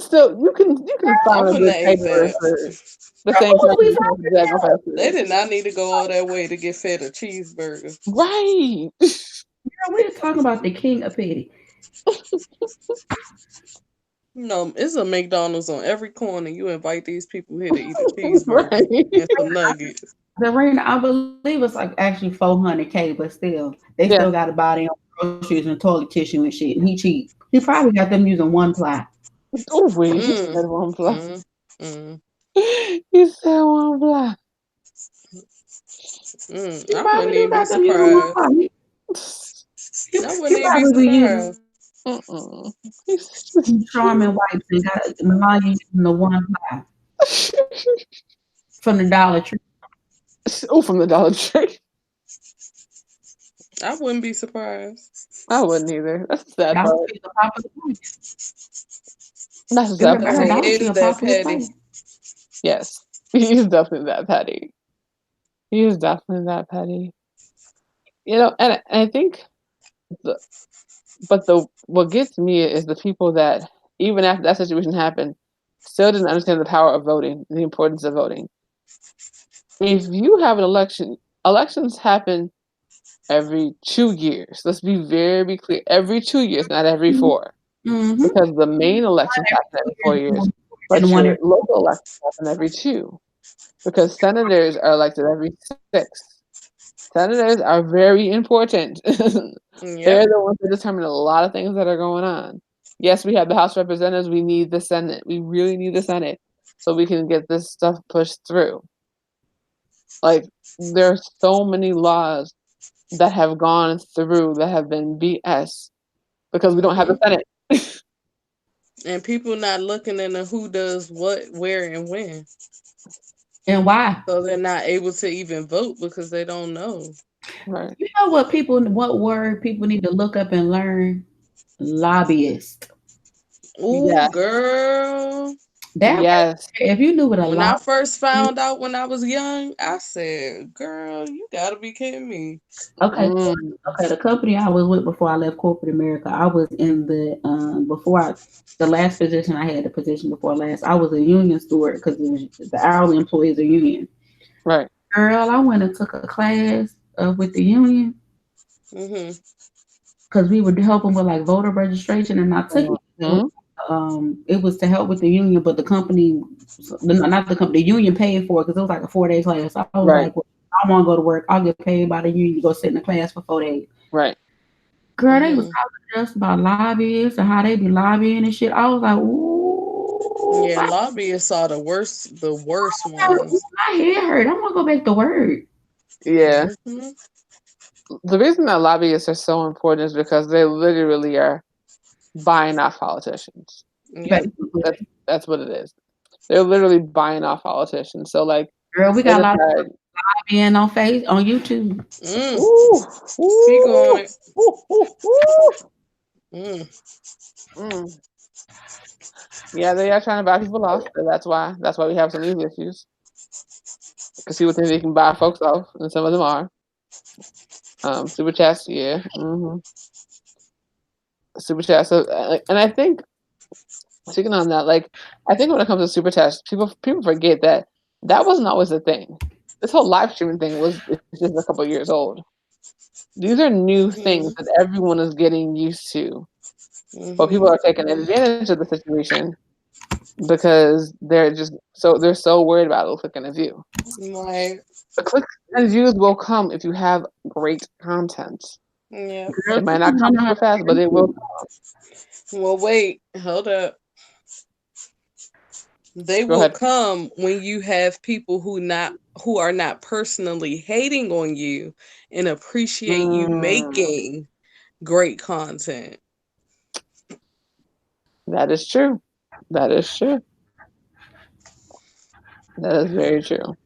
I find a wouldn't good have ate caterer that. for the Girl, same who price was we you pay for talking that no fast They food. did not need to go all that way to get fed a cheeseburger. Right. Girl, we're talking about the king of petty. No, it's a McDonald's on every corner. You invite these people here to eat a cheeseburger Right. and some nuggets. The ring, I believe it's like actually 400K, but still, they still Yeah. got to buy their own groceries and toilet tissue and shit. And he cheap. He probably got them using one ply. Oh wait, he Mm, said one block. mm, mm, He said one block. mm. He I wouldn't probably do even be got them using one surprised. ply. I He wouldn't even be probably be using surprised. Mm-mm. Charmin wipes and got Melania using the one ply from the Dollar Tree. Oh, from the Dollar Tree. I wouldn't be surprised. I wouldn't either. That's the sad Dollar part. Tree is a popular place. That's the You sad ever part. heard He Dollar Tree is a that popular petty. place? Yes, he is definitely that petty. He is definitely that petty. And I think, the, but the what gets me is the people that even after that situation happened, still didn't understand the power of voting, the importance of voting. If you have an election, elections happen every 2 years. Let's be very clear. Every 2 years, not every four. Mm-hmm. Because the main elections happen every 4 years, but And one your every local elections happen every two. Because senators are elected every 6. Senators are very important. They're Yep. the ones that determine a lot of things that are going on. Yes, we have the House of Representatives. We need the Senate. We really need the Senate so we can get this stuff pushed through. Like, there's so many laws that have gone through that have been BS because we don't have the Hmm. Senate. And people not looking into who does what, where, and when. and why? So they're not able to even vote because they don't know. Right. You know what word people need to look up and learn? Lobbyist. Ooh, Yes. girl. That right Yes. there, if you knew what a When I lobbyist first is, found out when I was young, I said, girl, you gotta be kidding me. okay, Mm, okay, the company I was with before I left corporate America, I was in the the last position I had, the position before last, I was a union steward because the hourly employees are union. right. Girl, I went and took a class with the union Hmm. because we were helping with like voter registration, and I took it. Mhm. It was to help with the union, but the company, not the company, the union paid for it because it was like a 4 day class. So I was Right. like, well, I want to go to work. I'll get paid by the union to go sit in the class for 4 days. Right. Girl, they was Hmm. talking to us about lobbyists and how they be lobbying and shit. I was like, ooh, Yeah, lobbyists are the worst my ones. head hurt. I want to go back to work. Yeah. Hmm. The reason that lobbyists are so important is because they literally are buying off politicians. Yep. Basically. That's what it is. They're literally buying off politicians. So like Girl, we they got a lot of decide, lobbying on YouTube. Mm. ooh, Speak on ooh, it. ooh, ooh, ooh. Mm. Mm. Yeah, they are trying to buy people off. So that's why we have some of these issues. Because people think they can buy folks off, and some of them are. Super chats, yeah. Super chats. So, and I think, speaking on that, like, I think when it comes to super chats, people forget that That wasn't always a thing. This whole live streaming thing was it's just a couple years old. These are new things Mhm. that everyone is getting used to, but people Mhm. are taking advantage of the situation because they're so worried about clicking a view. Like, The clicks and views will come if you have great content. yeah. Girl, It might people not don't come know how super to fast, but create it will. it. Well, wait. Hold up. They Go will ahead. come when you have people who are not personally hating on you and appreciate you Mm, making great content. that is true. That is true. That is very true.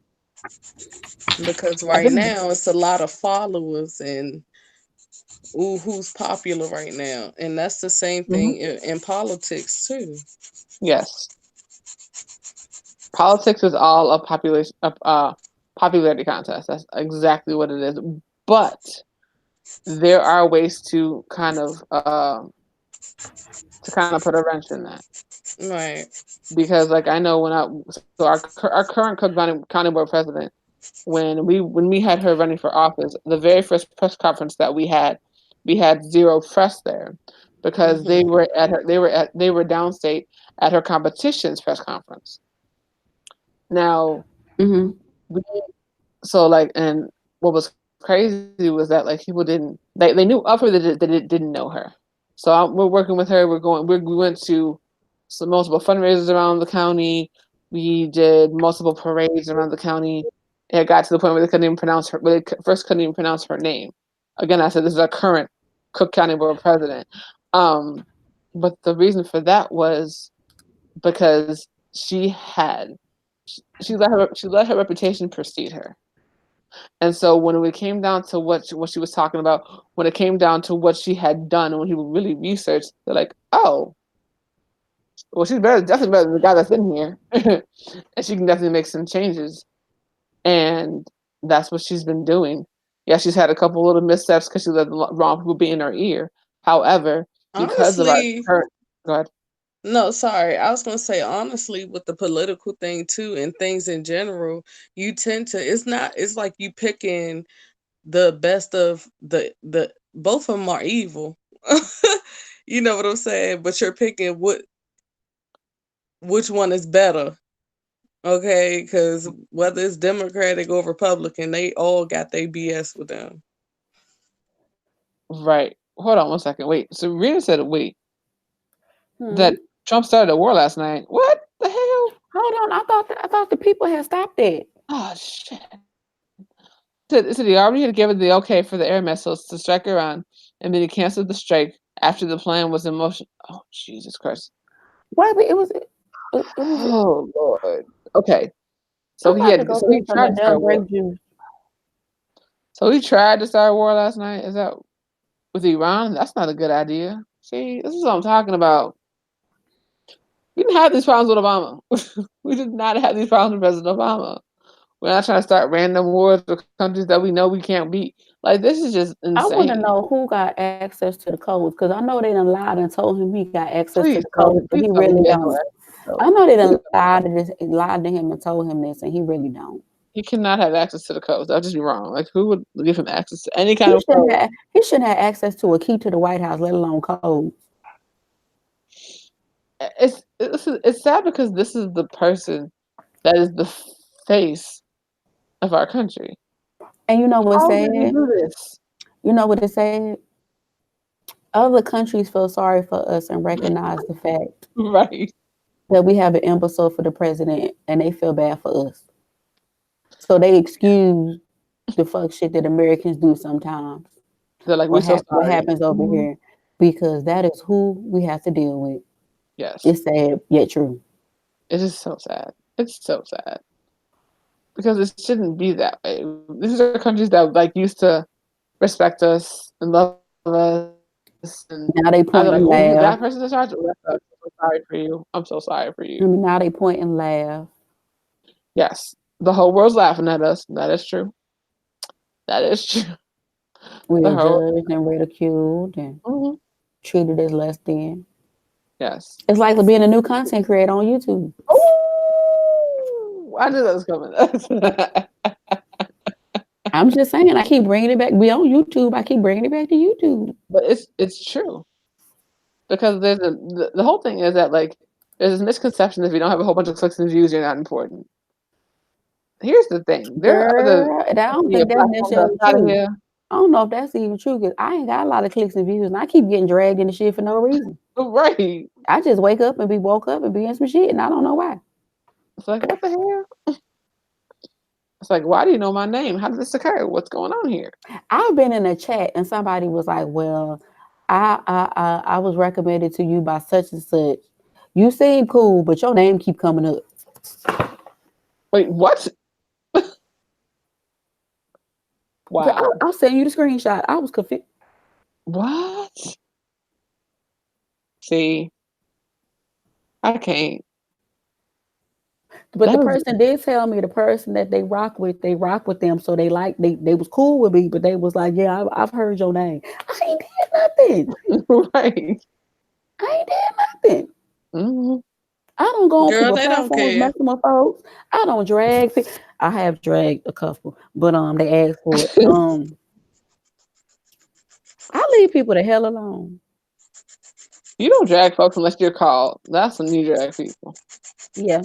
Because I right think now it's a lot of followers and ooh, who's popular right now. And that's the same mhm, thing in politics too. yes, politics is all a population popularity contest. That's exactly what it is. But there are ways to kind of put a wrench in that Right. because like I know our current Cook County Board president when we had her running for office, the very first press conference that we had zero press there because Mhm. they were downstate at her competition's press conference. Now, Mm-hmm. we, so like, and what was crazy was that like people they knew of her that didn't know her. So we're working with her. We went to some multiple fundraisers around the county. We did multiple parades around the county. It got to the point where they couldn't even pronounce her. Where they first couldn't even pronounce her name. Again, I said this is our current Cook County Board president. Um, but the reason for that was because she let her reputation precede her. And so when it came down to what she was talking about, when it came down to what she had done, when he really researched, they're like, oh, well, definitely better than the guy that's in here, and she can definitely make some changes. And that's what she's been doing. Yeah, she's had a couple little missteps because she let the wrong people be in her ear. However, because of our Honestly, current, go ahead. no, sorry. I was gonna say honestly, with the political thing too, and things in general, you tend to. It's not. It's like you picking the best of the. Both of them are evil. You know what I'm saying? But you're picking which one is better. Okay, because whether it's Democratic or Republican, they all got their BS with them. Right. Hold on one second. Wait. So Rena said, wait, Hmm. that Trump started a war last night. What the hell? Hold on, I thought the people had stopped it. Oh shit. So he already had given the okay for the air missiles to strike Iran, and then he canceled the strike after the plan was in motion. Oh, Jesus Christ. Why? But it was. Oh, Lord. Okay. I'm about to go So get he some tried to start Adele a war. grape juice. So he tried to start a war last night. Is that with Iran? That's not a good idea. See, this is what I'm talking about. We didn't have these problems with Obama. We did not have these problems with President Obama. We're not trying to start random wars with countries that we know we can't beat. Like this is just I want to insane. know who got access to the codes because I know they done lied and told him he got access to the codes, but Please he tell me really he has no don't. access to I those. know they done lied to him and told him this, and he really don't. He cannot have access to the codes. That'd just be wrong. Like who would give him access to any kind He of shouldn't code? have. He shouldn't have access to a key to the White House, let alone codes. It's sad because this is the person that is the face of our country. And you know what's How did he sad? do this? You know what it said? Other countries feel sorry for us and recognize the fact Right. that we have an imbecile for the president, and they feel bad for us. So they excuse the fuck shit that Americans do sometimes. They're like, we're so What sorry. happens over Mhm. here because that is who we have to deal with. Yes. It's sad yet true. It is so sad. It's so sad. Because it shouldn't be that way. These are countries that like used to respect us and love us and either like, Now oh, they you point that and person's in laugh. charge? Well, that sucks. I'm so sorry for you. I'm so sorry for you. I mean, now they point and laugh. Yes. The whole world's laughing at us. That is true. That is true. We The are whole judged and ridiculed and mhm. treated as less than. Yes. It's like being a new content creator on YouTube. Ooh! I knew that was coming. I'm just saying, I keep bringing it back. We on YouTube. I keep bringing it back to YouTube. But it's true because the whole thing is that like there's this misconception that if you don't have a whole bunch of clicks and views, you're not important. Here's the thing: there are other Girl, and I social don't media think that's platforms necessarily outside of true. here. I don't know if that's even true because I ain't got a lot of clicks and views, and I keep getting dragged into shit for no reason. Right? I just wake up and be woke up and be in some shit, and I don't know why. It's like what the hell? It's like why do you know my name? How did this occur? What's going on here? I've been in a chat and somebody was like, "Well, I was recommended to you by such and such. You seem cool, but your name keep coming up." Wait, what? Girl, Wow. I'll send you the screenshot. I was confused. What? See, I can't. But the That was person did tell me the person that they rock with them, so they was cool with me, but they was like, "Yeah, I've heard your name." I ain't did nothing. right. I ain't did nothing. Hmm. I don't go on Girl, people they don't platforms care. messing with folks. I don't drag. I have dragged a couple, but they asked for it. I leave people the hell alone. You don't drag folks unless you're called. That's when you drag people. Yeah.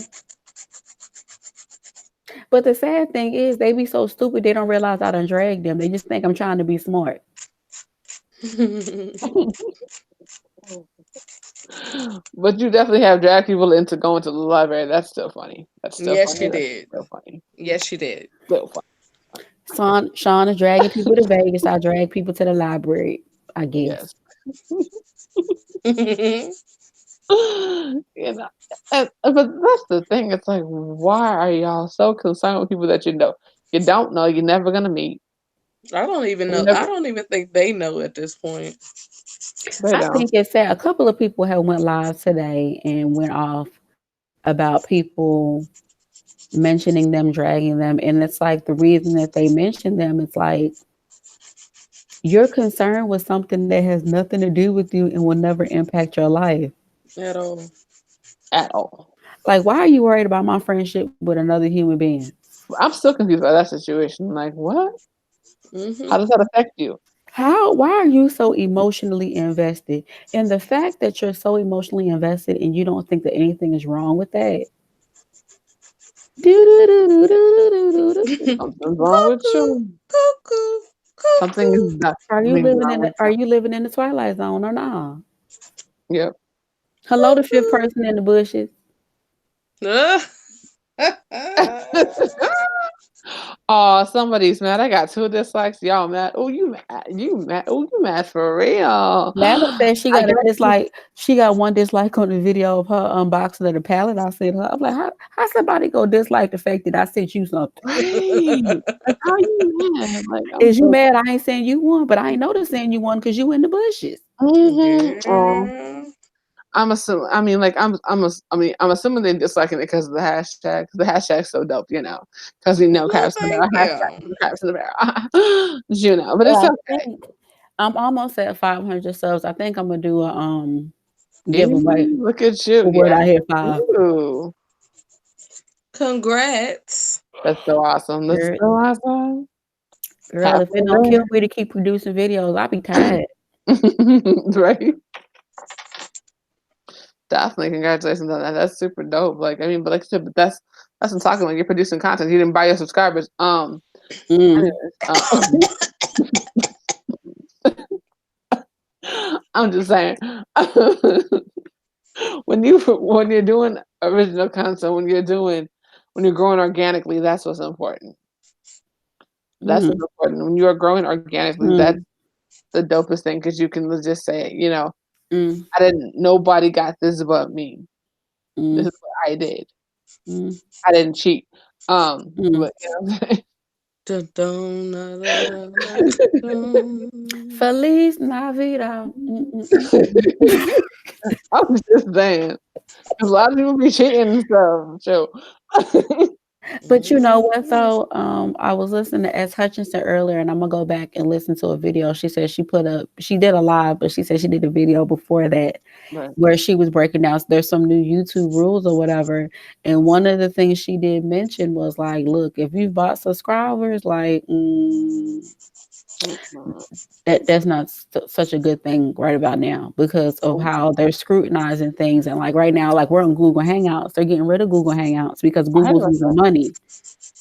But the sad thing is, they be so stupid they don't realize I done dragged them. They just think I'm trying to be smart. But you definitely have dragged people into going to the library. That's still funny. That's still Yes, funny. you That's did. still funny. Yes, you did. Still funny. Sean is dragging people to Vegas. I drag people to the library, I guess. Yes. You know, but that's the thing. It's like, why are y'all so concerned with people that you know? You don't know. You're never gonna meet. I don't even You know. never. I don't even think they know at this point. They I don't. think it's sad. A couple of people have went live today and went off about people mentioning them, dragging them, and it's like the reason that they mention them. It's like you're concerned with something that has nothing to do with you and will never impact your life. At all. At all. Like, why are you worried about my friendship with another human being? I'm still confused by that situation. Like, what? Hmm. How does that affect you? Why are you so emotionally invested? And the fact that you're so emotionally invested and you don't think that anything is wrong with that. Something's wrong with Cuckoo, you. cuckoo, Something is cuckoo. definitely wrong with Are you. you living in the twilight zone or not? Yep. Hello, the fifth person in the bushes. Oh, somebody's mad. I got 2 dislikes. Y'all mad? Oh, you mad? You mad? Oh, you mad for real? Lana says she I got a got you. dislike. She got one dislike on the video of her unboxing of the palette I sent her. I'm like, how somebody go dislike the fact that I sent you something? Right. Like, how you mad? Like, I'm Is you so. mad I ain't send you one? But I ain't know to send you one because you in the bushes. Oh, Girl. I'm assuming. I mean, like, I'm assuming they're disliking it because of the hashtag. The hashtag's so dope, because we know Well, crabs in the thank barrel. you. Hashtag crabs in the barrel. But But it's I okay. think I'm almost at 500 subs. I think I'm gonna do a giveaway Look at you. for what Yeah. I hit 5. Ooh, Congrats. that's so awesome. That's Girl, so awesome. girl, if it don't Halfway kill me to keep producing videos, I'll be tired. there. Right? Definitely. Congratulations on that. That's super dope. Like, I mean, but like I said, but that's what I'm talking about. You're producing content. You didn't buy your subscribers. Mm, Anyways, I'm just saying. when you're doing original content, when you're growing organically, that's what's important. That's what's mm, important. When you are growing organically, that's mm, the dopest thing because you can just say, mm, I didn't. Nobody got this but me. This mm, is what I did. mm, I didn't cheat. mm. But Dun, dun, la, la, la, la, dun. Feliz Navidad. Mm, mm, mm, mm. I'm just saying, 'cause a lot of people be cheating and stuff. So, But you know what Mhm. though? I was listening to S. Hutchinson earlier, and I'm gonna go back and listen to a video. She said she did a live, but she said she did a video before that Right. where she was breaking down there's some new YouTube rules or whatever. And one of the things she did mention was like, look, if you've bought subscribers, like Mm-mm. that's not such a good thing right about now because of Oh, how they're scrutinizing things. And like right now, like we're on Google Hangouts, they're getting rid of Google Hangouts because I heard Google's about losing that. money.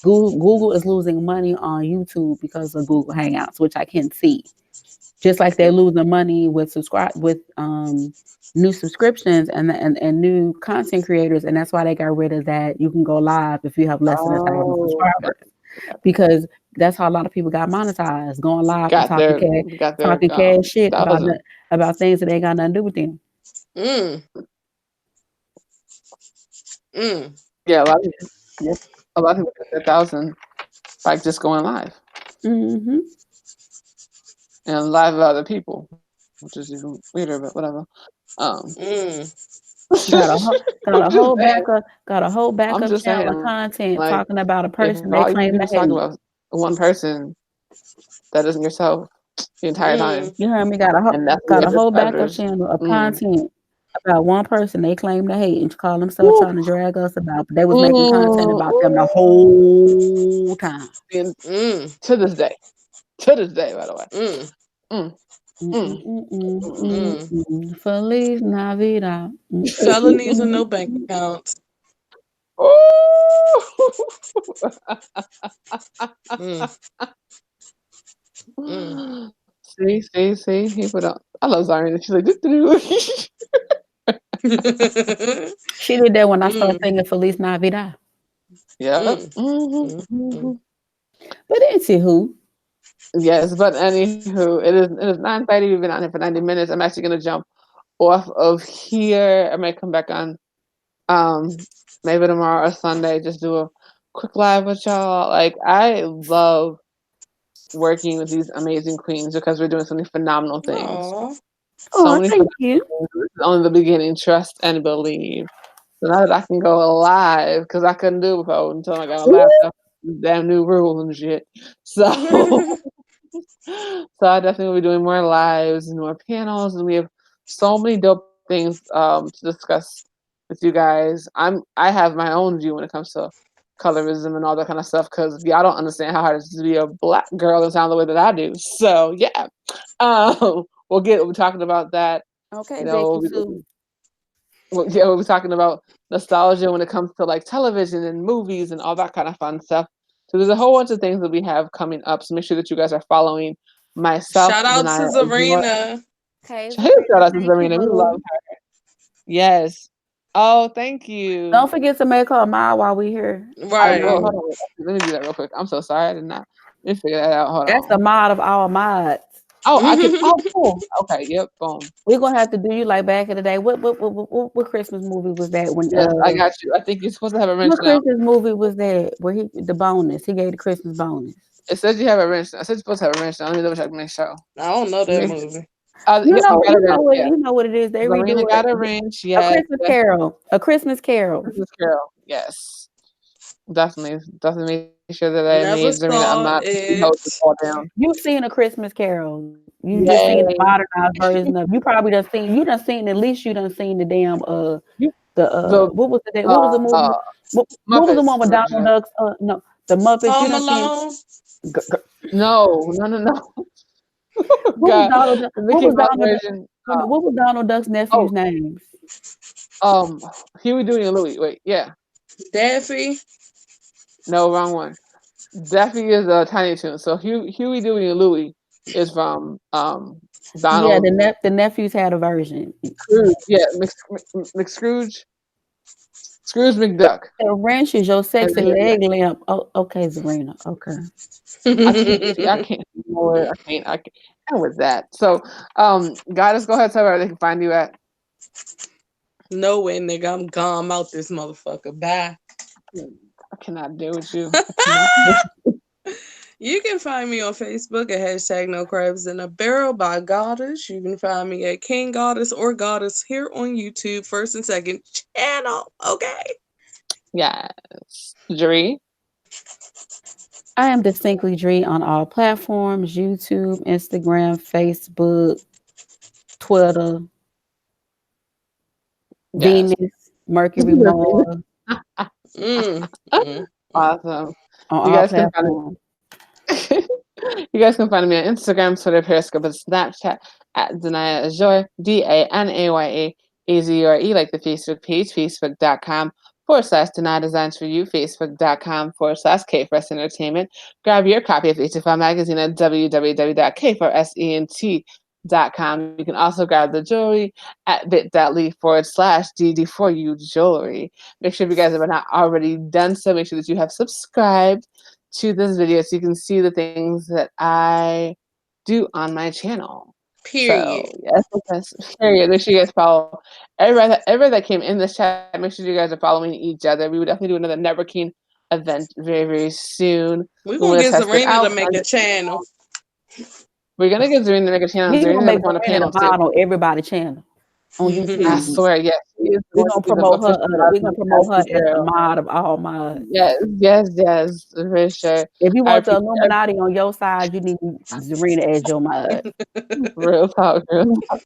Google is losing money on YouTube because of Google Hangouts, which I can see. Just like they're losing money with new subscriptions and new content creators, and that's why they got rid of that. You can go live if you have less than 1,000 Oh, subscribers because that's how a lot of people got monetized, going live and got their talking cash shit thousand. about things that ain't got nothing to do with them. Mm. Mm. Yeah, yep, a lot of people get their thousand by just going live Hmm. and live with other people, which is even weirder, but whatever. Um, Mm. Got a whole got I'm a just whole saying. I'm backup just channel saying, of like, content talking about a if person they all you claim do to is talk hate. about one person that isn't yourself the entire time, Mm. You heard me? and that's Got your a whole backup subscribers. channel of Mm. content about one person they claim to hate and call themselves Woo, trying to drag us about, but they was making content mm, about them the ooh. whole time. And Mm. to this day, by the way. Mm. Mm, Mm, mm, mm, mm, mm, mm, mm, Mm. mm. Feliz Navidad. Mm, mm, mm, Felonies and mm, no bank mm. accounts. Mm. Mm. ooh. See, people don't. I love Zarina. She's like, doo-doo-doo. She did that when I started Mm. singing Feliz Navidad. Yep. Mm. Hmm, Mm. hmm. Mm. But anywho, Yes, but anywho, it is 9:30. We've been on here for 90 minutes. I'm actually gonna jump off of here. I might come back on maybe tomorrow or Sunday. Just do a quick live with y'all. Like I love working with these amazing queens because we're doing so many phenomenal things. Aw. So oh, many thank phenomenal you. things. This is only the beginning. Trust and believe. So now that I can go live, because I couldn't do it before until I got a laptop, damn new rules and shit. So so I definitely will be doing more lives and more panels, and we have so many dope things to discuss with you guys. I have my own view when it comes to colorism and all that kind of stuff because y'all don't understand how hard it is to be a black girl and sound the way that I do. So yeah, we'll be talking about that. Okay, You know, Becky Sue. we'll be talking about nostalgia when it comes to like television and movies and all that kind of fun stuff. So there's a whole bunch of things that we have coming up. So make sure that you guys are following myself, Shout out to Danaya. Zarina. Okay, Hey, shout Zarina, out to thank you, Zarina. We love boo. her. Yes. Oh, thank you. Don't forget to make her a mod while we here. I You will. Right. Hold know, on. Let me do that real quick. I'm so sorry. I did not. Let me figure that out. Hold that's the on. mod of our mods. Oh, I can. Oh, cool. Okay. Yep. Boom. We're gonna have to do you like back in the day. What Christmas movie was that when Yes, I got you. I think you're supposed to have a wrench what now. Christmas movie was that where the bonus? He gave the Christmas bonus. It says you have a wrench. I said you're supposed to have a wrench now. Let me double check. Make sure. I don't know that Make, movie. yep, you got a wrench. Yeah. You know what it is. They Zarina redo got a it. wrench. A Yes. Christmas Carol. A Christmas Carol. Christmas Carol. Yes. Definitely make sure that I made Never Zarina a mod. saw She holds it it. all down. You've seen a Christmas Carol. You just seen the Yay. modernized version of. You probably done seen at least you done seen the damn You, the the what was the movie? What was the Muppets one with Donald version. Ducks? No, the Muppets. You Home done seen Alone. No, no, no, no. what was God, the Mickey Mouse version. What was Donald Duck's nephew's Oh, names? um, Huey, Dewey, and Louie. Wait, yeah, Daffy. no, wrong one. Daffy is Tiny Toon. So Huey, Dewey, and Louie is from Yeah, Donald the nephews had a version. Scrooge. Yeah, Scrooge McDuck. The wrench is your And sexy then leg lamp. Oh, okay, Zarina. Okay. I can't see. I can't see more. I can't. And with that, so Goddess, go ahead. Tell her where they can find you at. No way, nigga. I'm gone. I'm out this motherfucker. Bye. I cannot deal with you. I cannot. You can find me on Facebook at hashtag no crabs in a barrel by Goddess. You can find me at King Goddess or Goddess here on YouTube, first and second channel. Okay. Yes, Jeree. I am distinctly Dree on all platforms: YouTube, Instagram, Facebook, Twitter, Yes. Venus, Mercury, Mars, Mm. Awesome. on You all guys can find platforms. You guys can find me on Instagram, Twitter, Periscope, and Snapchat at Danaya Azure, DANAYAAZURE, like the Facebook page, facebook.com/Danaya Designs for You, facebook.com/K for S Entertainment. Grab your copy of HFL Magazine at www.k4sent.com. You can also grab the jewelry at bit.ly/DD4U jewelry. Make sure if you guys have not already done so, make sure that you have subscribed to this video so you can see the things that I do on my channel. Period. So yes, period. Make sure you guys follow everybody that came in this chat. Make sure you guys are following each other. We would definitely do another networking event very, very soon. We're We gonna want to get test it Zarina to out. make a channel. We're gonna get Zarina to make a channel. We gonna Zarina's gonna make come on a Serena the panel too. mod on everybody channel on I YouTube. swear, yes, she is We're going to gonna be the promote her. official mod We're for gonna the promote her casting as the girl. mod of all mods. Yes, yes, yes, for sure. If you I want the appreciate Illuminati on your side, you need Serena as your mod. real talk, real talk.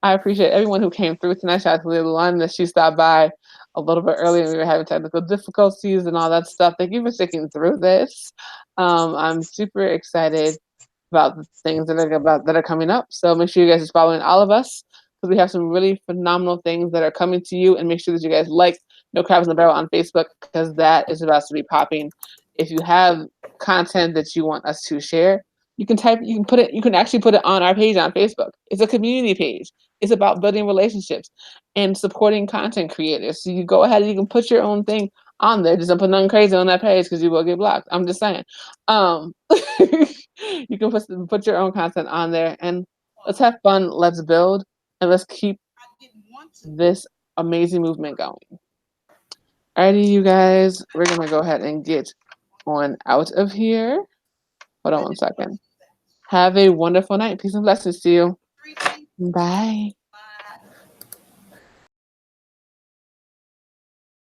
I appreciate everyone who came through tonight. Shout out to the one that she stopped by a little bit earlier. We were having technical difficulties and all that stuff. Thank you for sticking through this. I'm super excited about the things that are coming up. So make sure you guys are following all of us because we have some really phenomenal things that are coming to you. And make sure that you guys like No Crabs in the Barrel on Facebook because that is about to be popping. If you have content that you want us to share, you can actually put it on our page on Facebook. It's a community page. It's about building relationships and supporting content creators. So you go ahead and you can put your own thing on there. Just don't put nothing crazy on that page because you will get blocked. I'm just saying. You can put your own content on there and let's have fun. Let's build and let's keep this amazing movement going. Alrighty, you guys, we're gonna go ahead and get on out of here. Hold on one second. Have a wonderful night. Peace and blessings to you. Bye.